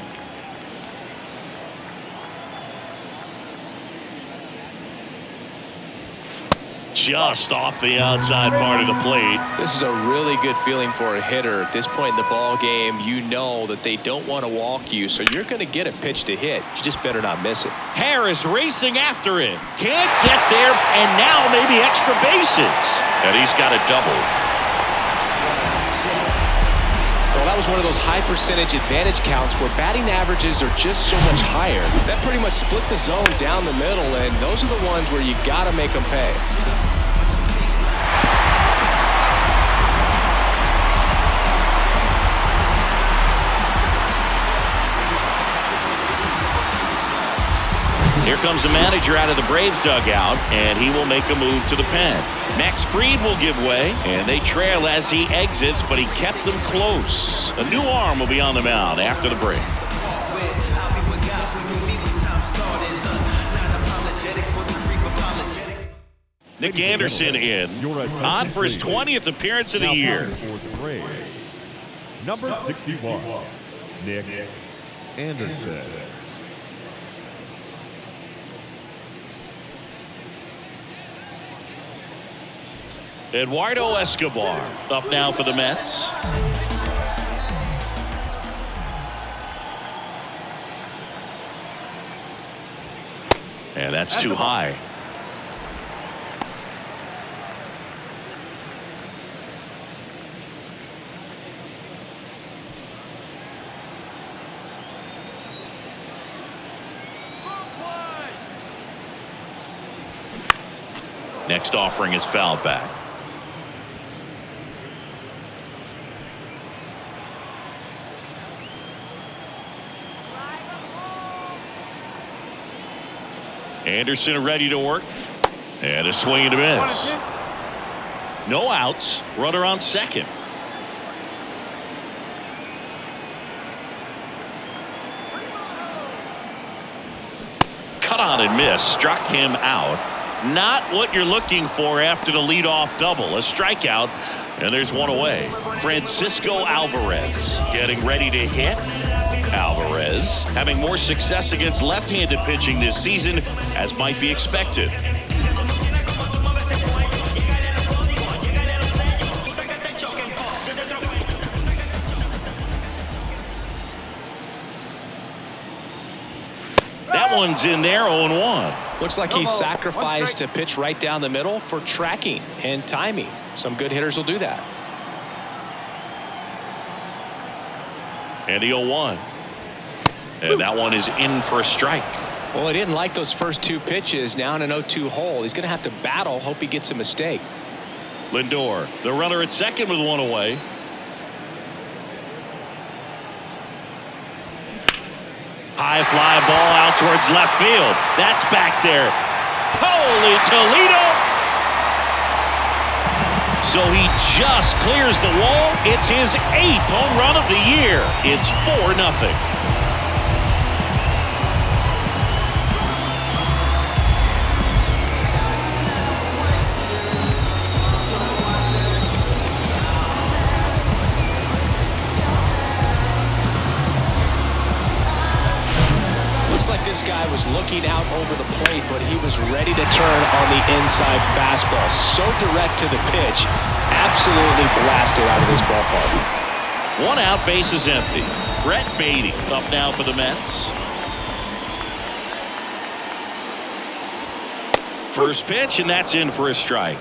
Just off the outside part of the plate. This is a really good feeling for a hitter. At this point in the ball game, you know that they don't want to walk you, so you're going to get a pitch to hit. You just better not miss it. Harris racing after it. Can't get there, and now maybe extra bases. And he's got a double. Well, that was one of those high percentage advantage counts where batting averages are just so much higher. That pretty much split the zone down the middle, and those are the ones where you got to make them pay. Here comes the manager out of the Braves dugout, and he will make a move to the pen. Max Fried will give way, and they trail as he exits, but he kept them close. A new arm will be on the mound after the break. Nick Anderson in, on for his 20th appearance of the year. Number 61, Nick Anderson. Eduardo Escobar up now for the Mets. And that's too high. next offering is fouled back. Anderson ready to work. And a swing and a miss. No outs. Runner on second. Cut on and miss. Struck him out. Not what you're looking for after the leadoff double. A strikeout. And there's one away. Francisco Alvarez getting ready to hit. Alvarez having more success against left-handed pitching this season, as might be expected. That one's in there, 0-1. Looks like he sacrificed a pitch right down the middle for tracking and timing. Some good hitters will do that. And the 0-1. And that one is in for a strike. Well, he didn't like those first two pitches. Now in an 0-2 hole. He's going to have to battle. Hope he gets a mistake. Lindor, the runner at second with one away. High fly ball out towards left field. That's back there. Holy Toledo. So he just clears the wall. It's his 8th home run of the year. It's 4-0. Looks like this guy was looking out over the plate, but he was ready to turn on the inside fastball. So direct to the pitch. Absolutely blasted out of this ballpark. One out, base is empty. Brett Beatty up now for the Mets. First pitch, and that's in for a strike.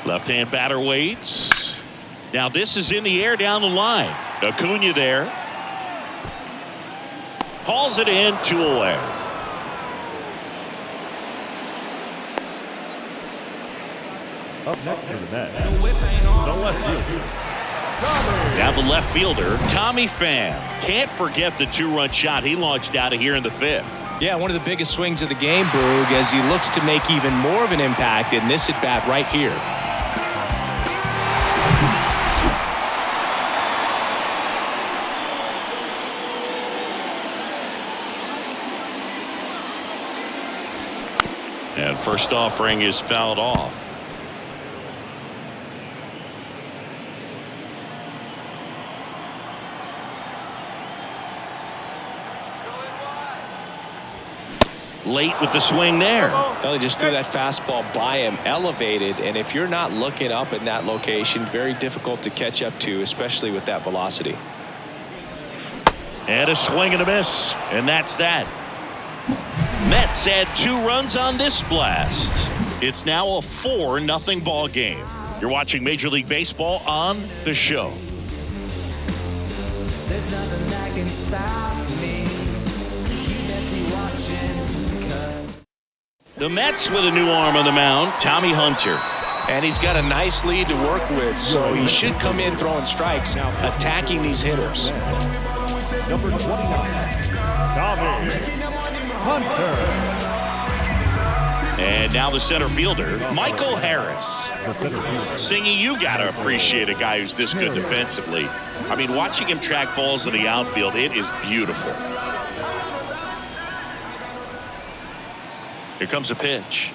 Left-hand batter waits. Now this is in the air down the line. Acuna there. Hauls it in, 2 away. Up next for the Mets, the left fielder. Now the left fielder, Tommy Pham. Can't forget the 2-run shot he launched out of here in the 5th. Yeah, one of the biggest swings of the game, Boog, as he looks to make even more of an impact in this at-bat right here. And first offering is fouled off. Late with the swing there. Well, he just threw that fastball by him, elevated, and if you're not looking up in that location, very difficult to catch up to, especially with that velocity. And a swing and a miss, and that's that. Mets had 2 runs on this blast. It's now a 4-0 ball game. You're watching Major League Baseball on The Show. There's nothing that can stop me. You best be watching, 'cause The Mets with a new arm on the mound, Tommy Hunter. And he's got a nice lead to work with, so he should come in throwing strikes, now attacking these hitters. Number 29, Tommy Hunter. And now the center fielder, Michael Harris. The center fielder. Singy, you got to appreciate a guy who's this good defensively. I mean, watching him track balls in the outfield, it is beautiful. Here comes a pitch.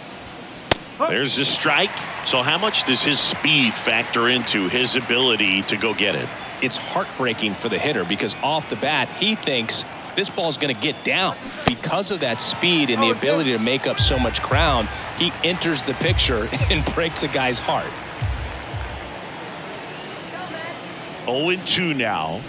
There's the strike. So how much does his speed factor into his ability to go get it? It's heartbreaking for the hitter because off the bat, he thinks this ball's going to get down. Because of that speed and the ability to make up so much ground, he enters the picture and breaks a guy's heart. 0-2 now.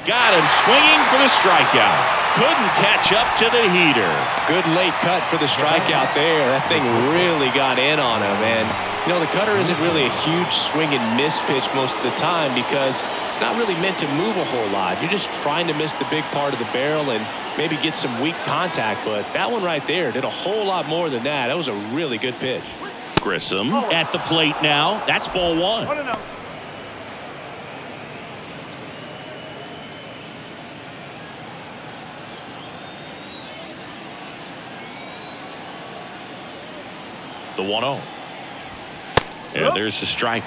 Got him swinging for the strikeout. couldn't catch up to the heater. Good late cut for the strikeout there. That thing really got in on him. And, you know, the cutter isn't really a huge swing and miss pitch most of the time because it's not really meant to move a whole lot. You're just trying to miss the big part of the barrel and maybe get some weak contact. But that one right there did a whole lot more than that. That was a really good pitch. Grissom at the plate now. That's ball one. 1-0. The 1-0. And there's the strike.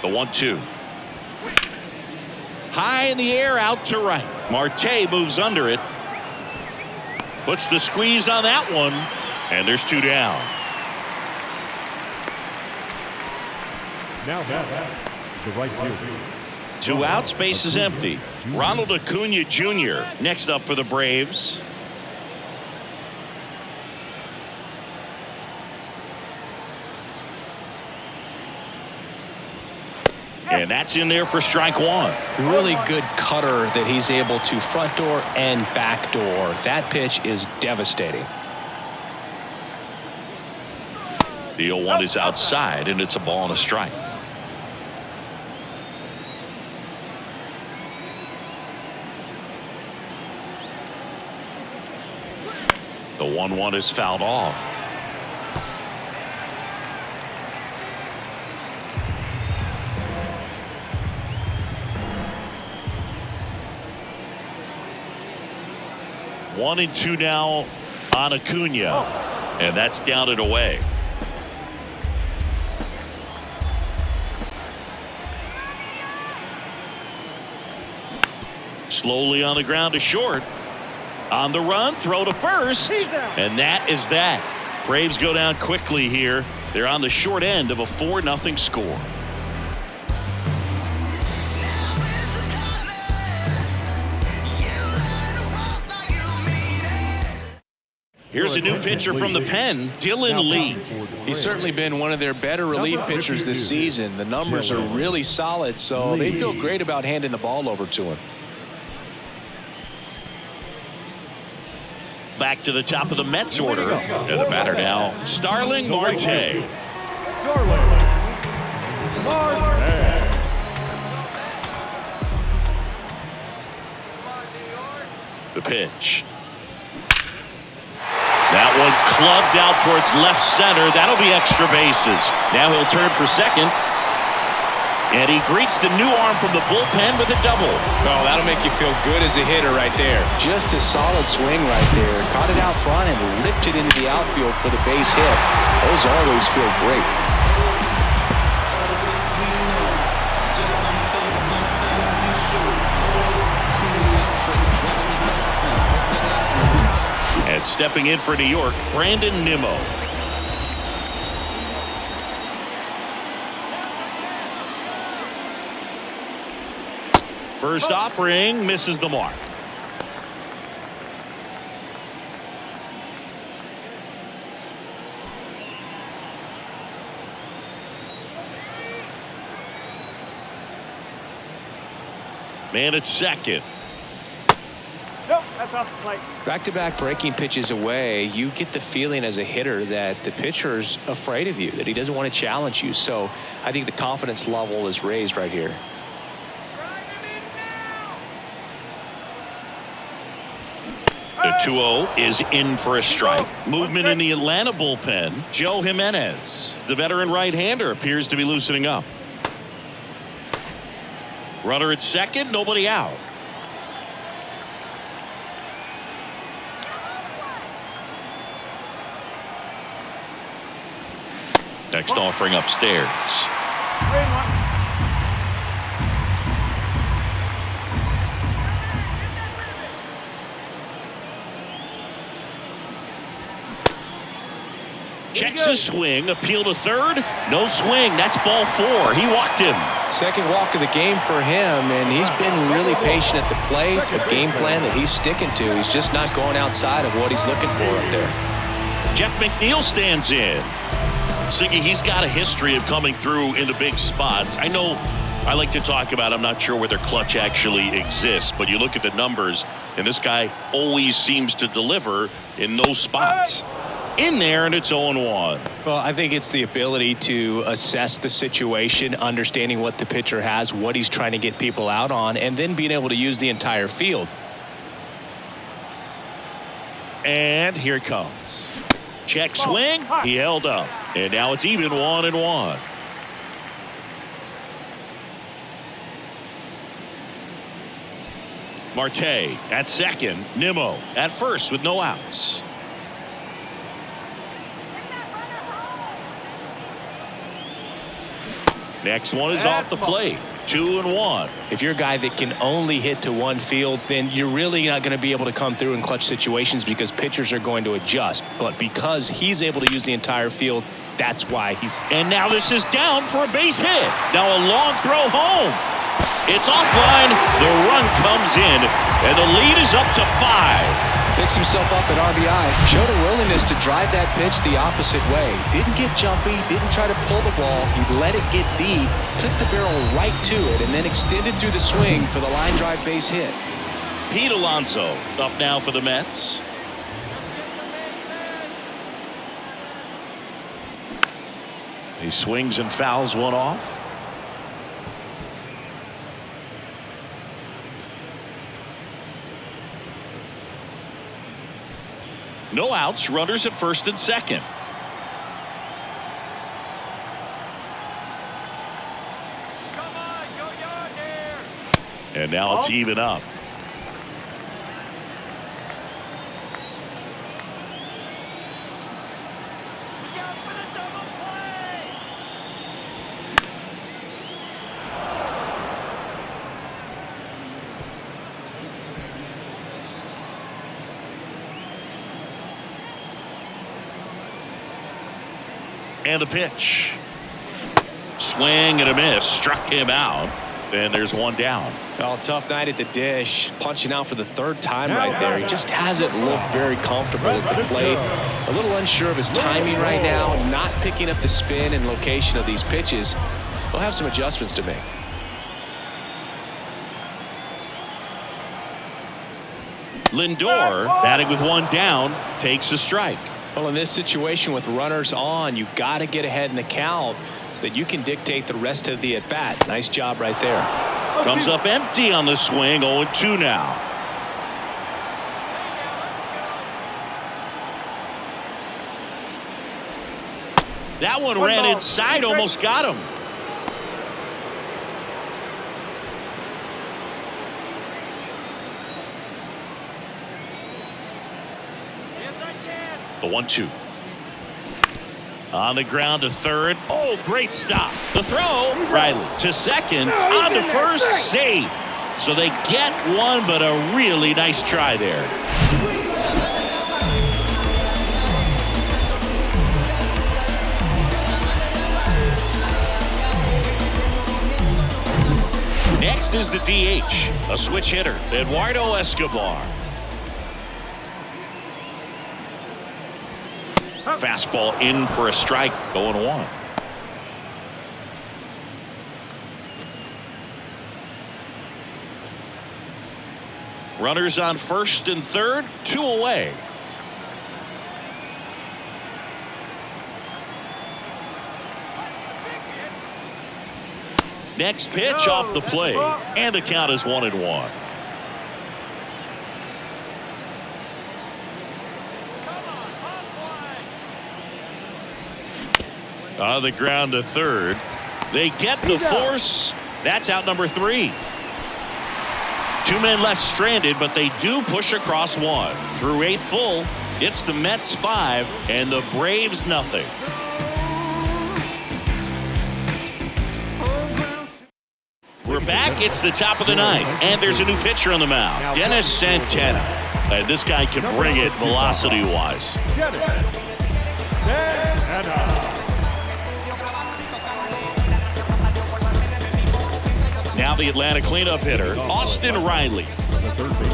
The 1-2. High in the air, out to right. Marte moves under it. Puts the squeeze on that one. And there's 2 down. Now the right field. 2 outs, base is empty. Ronald Acuna Jr. next up for the Braves. And that's in there for strike 1. Really good cutter that he's able to front door and back door. That pitch is devastating. The 0-1 is outside, and it's a ball and a strike. The 1-1 is fouled off. One and 2 now on Acuna, and that's down and away. Slowly on the ground to short. On the run, throw to first, and that is that. Braves go down quickly here. They're on the short end of a 4-0 score. Here's a new pitcher from the pen, Dylan Lee. He's certainly been one of their better relief pitchers this season. The numbers are really solid, so they feel great about handing the ball over to him. Back to the top of the Mets order. And the batter now, Starling Marte. The pitch. That one clubbed out towards left center. That'll be extra bases. Now he'll turn for second. And he greets the new arm from the bullpen with a double. Oh, that'll make you feel good as a hitter right there. Just a solid swing right there. Caught it out front and ripped it into the outfield for the base hit. Those always feel great. And stepping in for New York, Brandon Nimmo. First offering misses the mark. Man at second. Nope, that's off the plate. Back-to-back breaking pitches away, you get the feeling as a hitter that the pitcher's afraid of you, that he doesn't want to challenge you. So I think the confidence level is raised right here. The 2-0 is in for a strike. Movement in the Atlanta bullpen. Joe Jimenez, the veteran right-hander, appears to be loosening up. Runner at second, nobody out. Next offering upstairs. 3-1. Checks his swing, appeal to third. No swing. That's ball 4. He walked him. Second walk of the game for him, and he's been really patient at the plate. A game plan that he's sticking to. He's just not going outside of what he's looking for up there. Jeff McNeil stands in. Siggy, he's got a history of coming through into big spots. I know I like to talk about, I'm not sure whether clutch actually exists, but you look at the numbers, and this guy always seems to deliver in those spots. In there, and it's 0-1. Well, I think it's the ability to assess the situation, understanding what the pitcher has, what he's trying to get people out on, and then being able to use the entire field. And here it comes. Check swing. He held up. And now it's even 1-1. Marte at second. Nimmo at first with no outs. Next one is off the plate. 2-1. If you're a guy that can only hit to one field, then you're really not going to be able to come through in clutch situations because pitchers are going to adjust. But because he's able to use the entire field, that's why he's... And now this is down for a base hit. Now a long throw home. It's offline. The run comes in, and the lead is up to 5. Picks himself up at RBI. Showed a willingness to drive that pitch the opposite way. Didn't get jumpy, didn't try to pull the ball. He let it get deep, took the barrel right to it, and then extended through the swing for the line drive base hit. Pete Alonso up now for the Mets. He swings and fouls one off. No outs, runners at first and second. Come on, go yard here. And now it's even up. Look out for the double play. And the pitch. Swing and a miss. Struck him out. And there's one down. Oh, tough night at the dish. Punching out for the third time right there. He just hasn't looked very comfortable at the plate. A little unsure of his timing right now. Not picking up the spin and location of these pitches. He'll have some adjustments to make. Lindor, batting with one down, takes a strike. Well, in this situation with runners on, you've got to get ahead in the count so that you can dictate the rest of the at-bat. Nice job right there. Comes up empty on the swing. 0-2 now. That one ran inside, almost got him. The 1-2. On the ground to third. Oh, great stop. The throw. Riley to second. On to first. Safe. So they get one, but a really nice try there. Next is the DH. A switch hitter. Eduardo Escobar. Fastball in for a strike. 0-1. Runners on first and third. 2 away. Next pitch off the plate. And the count is 1-1. On the ground to third. They get the force. That's out number 3. 2 men left stranded, but they do push across one. Through 8 full, it's the Mets 5 and the Braves nothing. We're back. It's the top of the 9th, and there's a new pitcher on the mound, Dennis Santana. And this guy can bring it velocity-wise. Now the Atlanta cleanup hitter, Austin Riley.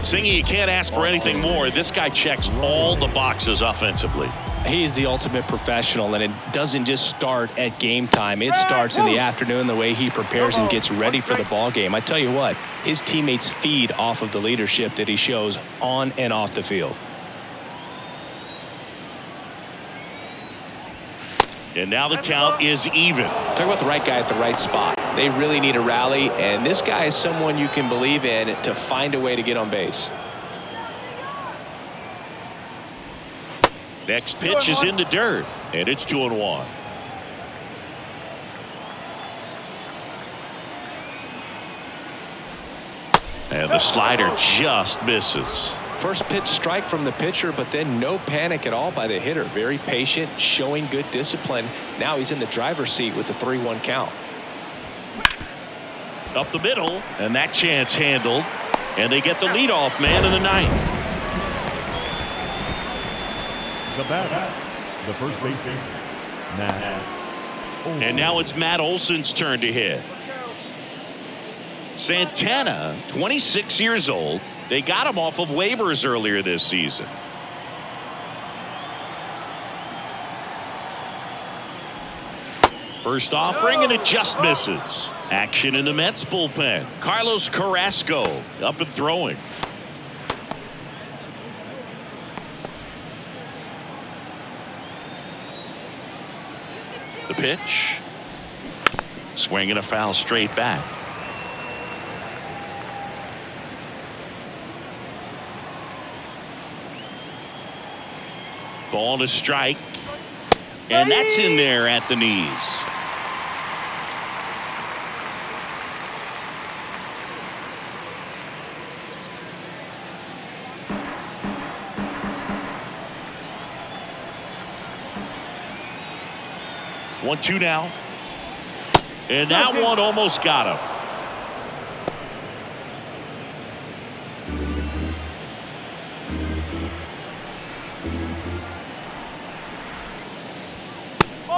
Singy, you can't ask for anything more. This guy checks all the boxes offensively. He's the ultimate professional, and it doesn't just start at game time. It starts in the afternoon, the way he prepares and gets ready for the ball game. I tell you what, his teammates feed off of the leadership that he shows on and off the field. And now the count is even. Talk about the right guy at the right spot. They really need a rally, and this guy is someone you can believe in to find a way to get on base. Next pitch is in the dirt, and it's 2-1. And the slider just misses. First pitch strike from the pitcher, but then no panic at all by the hitter. Very patient, showing good discipline. Now he's in the driver's seat with the 3-1 count. Up the middle, and that chance handled. And they get the leadoff man in the ninth. The batter, the first baseman, Matt Olson. And now it's Matt Olson's turn to hit. Santana, 26 years old. They got him off of waivers earlier this season. First offering, and it just misses. Action in the Mets bullpen. Carlos Carrasco up and throwing. The pitch. Swinging a foul straight back. Ball to strike. And that's in there at the knees. One, two now. And that one almost got him.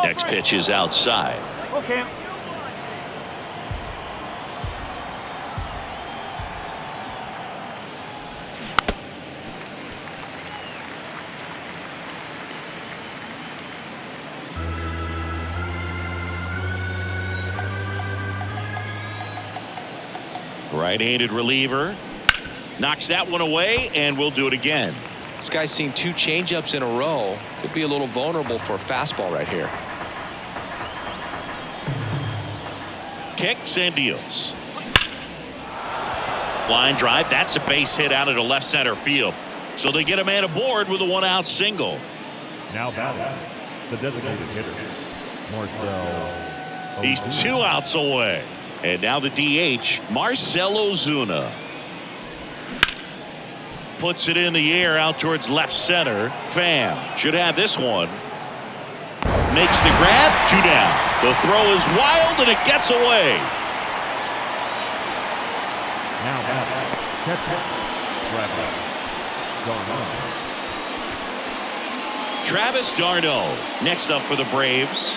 Next pitch is outside. Okay. Right-handed reliever. Knocks that one away, and we'll do it again. This guy's seen 2 changeups in a row. Could be a little vulnerable for a fastball right here. Kicks and deals. Line drive. That's a base hit out into left center field. So they get a man aboard with a 1-out single. Now batting, the designated hitter, Marcell. He's 2 outs away. And now the DH, Marcell Ozuna. Puts it in the air out towards left center. Pham should have this one. Makes the grab. 2 down. The throw is wild, and it gets away. Now batting, catcher, Travis d'Arnaud next up for the Braves.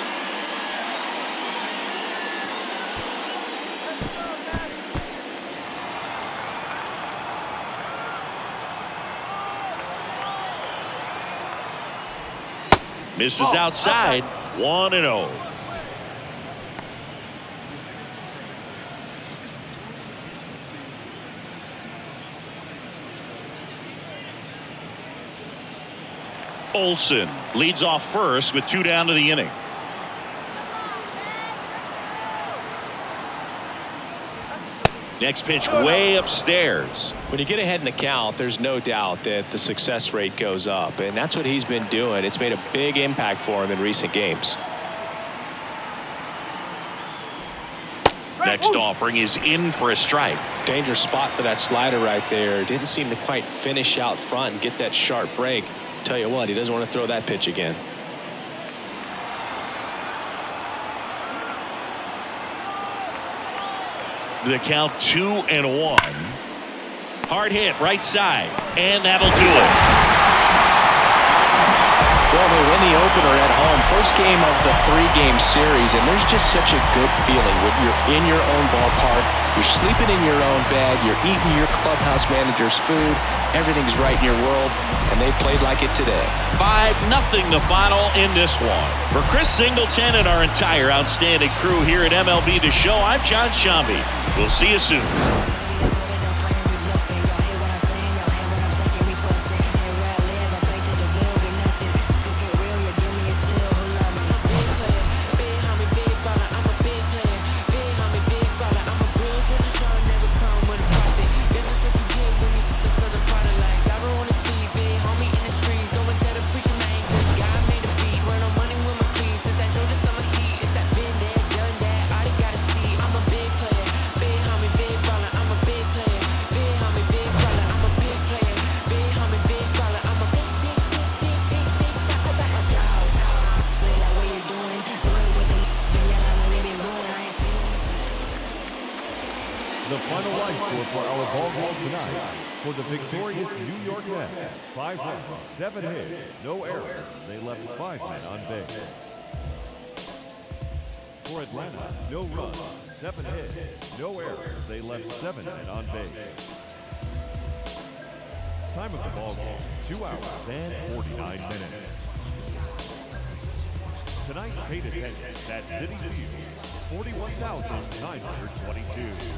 Misses outside. 1-0. Olson leads off first with 2 down to the inning. Next pitch way upstairs. When you get ahead in the count, there's no doubt that the success rate goes up, and that's what he's been doing. It's made a big impact for him in recent games. Next offering is in for a strike. Dangerous spot for that slider right there. Didn't seem to quite finish out front and get that sharp break. Tell you what, he doesn't want to throw that pitch again. The count 2-1. Hard hit right side, and that'll do it. Well, they win the opener at home. First game of the 3-game series, and there's just such a good feeling when you're in your own ballpark, you're sleeping in your own bed, you're eating your clubhouse manager's food, everything's right in your world, and they played like it today. 5-0 the final in this one. For Chris Singleton and our entire outstanding crew here at MLB The Show, I'm John Shambi. We'll see you soon. The final line score for our ball game tonight. For the victorious New York Yankees, 5 runs, 7 hits, no errors. They left 5 men on base. For Atlanta, no runs, 7 hits, no errors. They left 7 men on base. Time of the ball game, 2 hours and 49 minutes. Tonight's paid attendance at Citi Field, 41,922.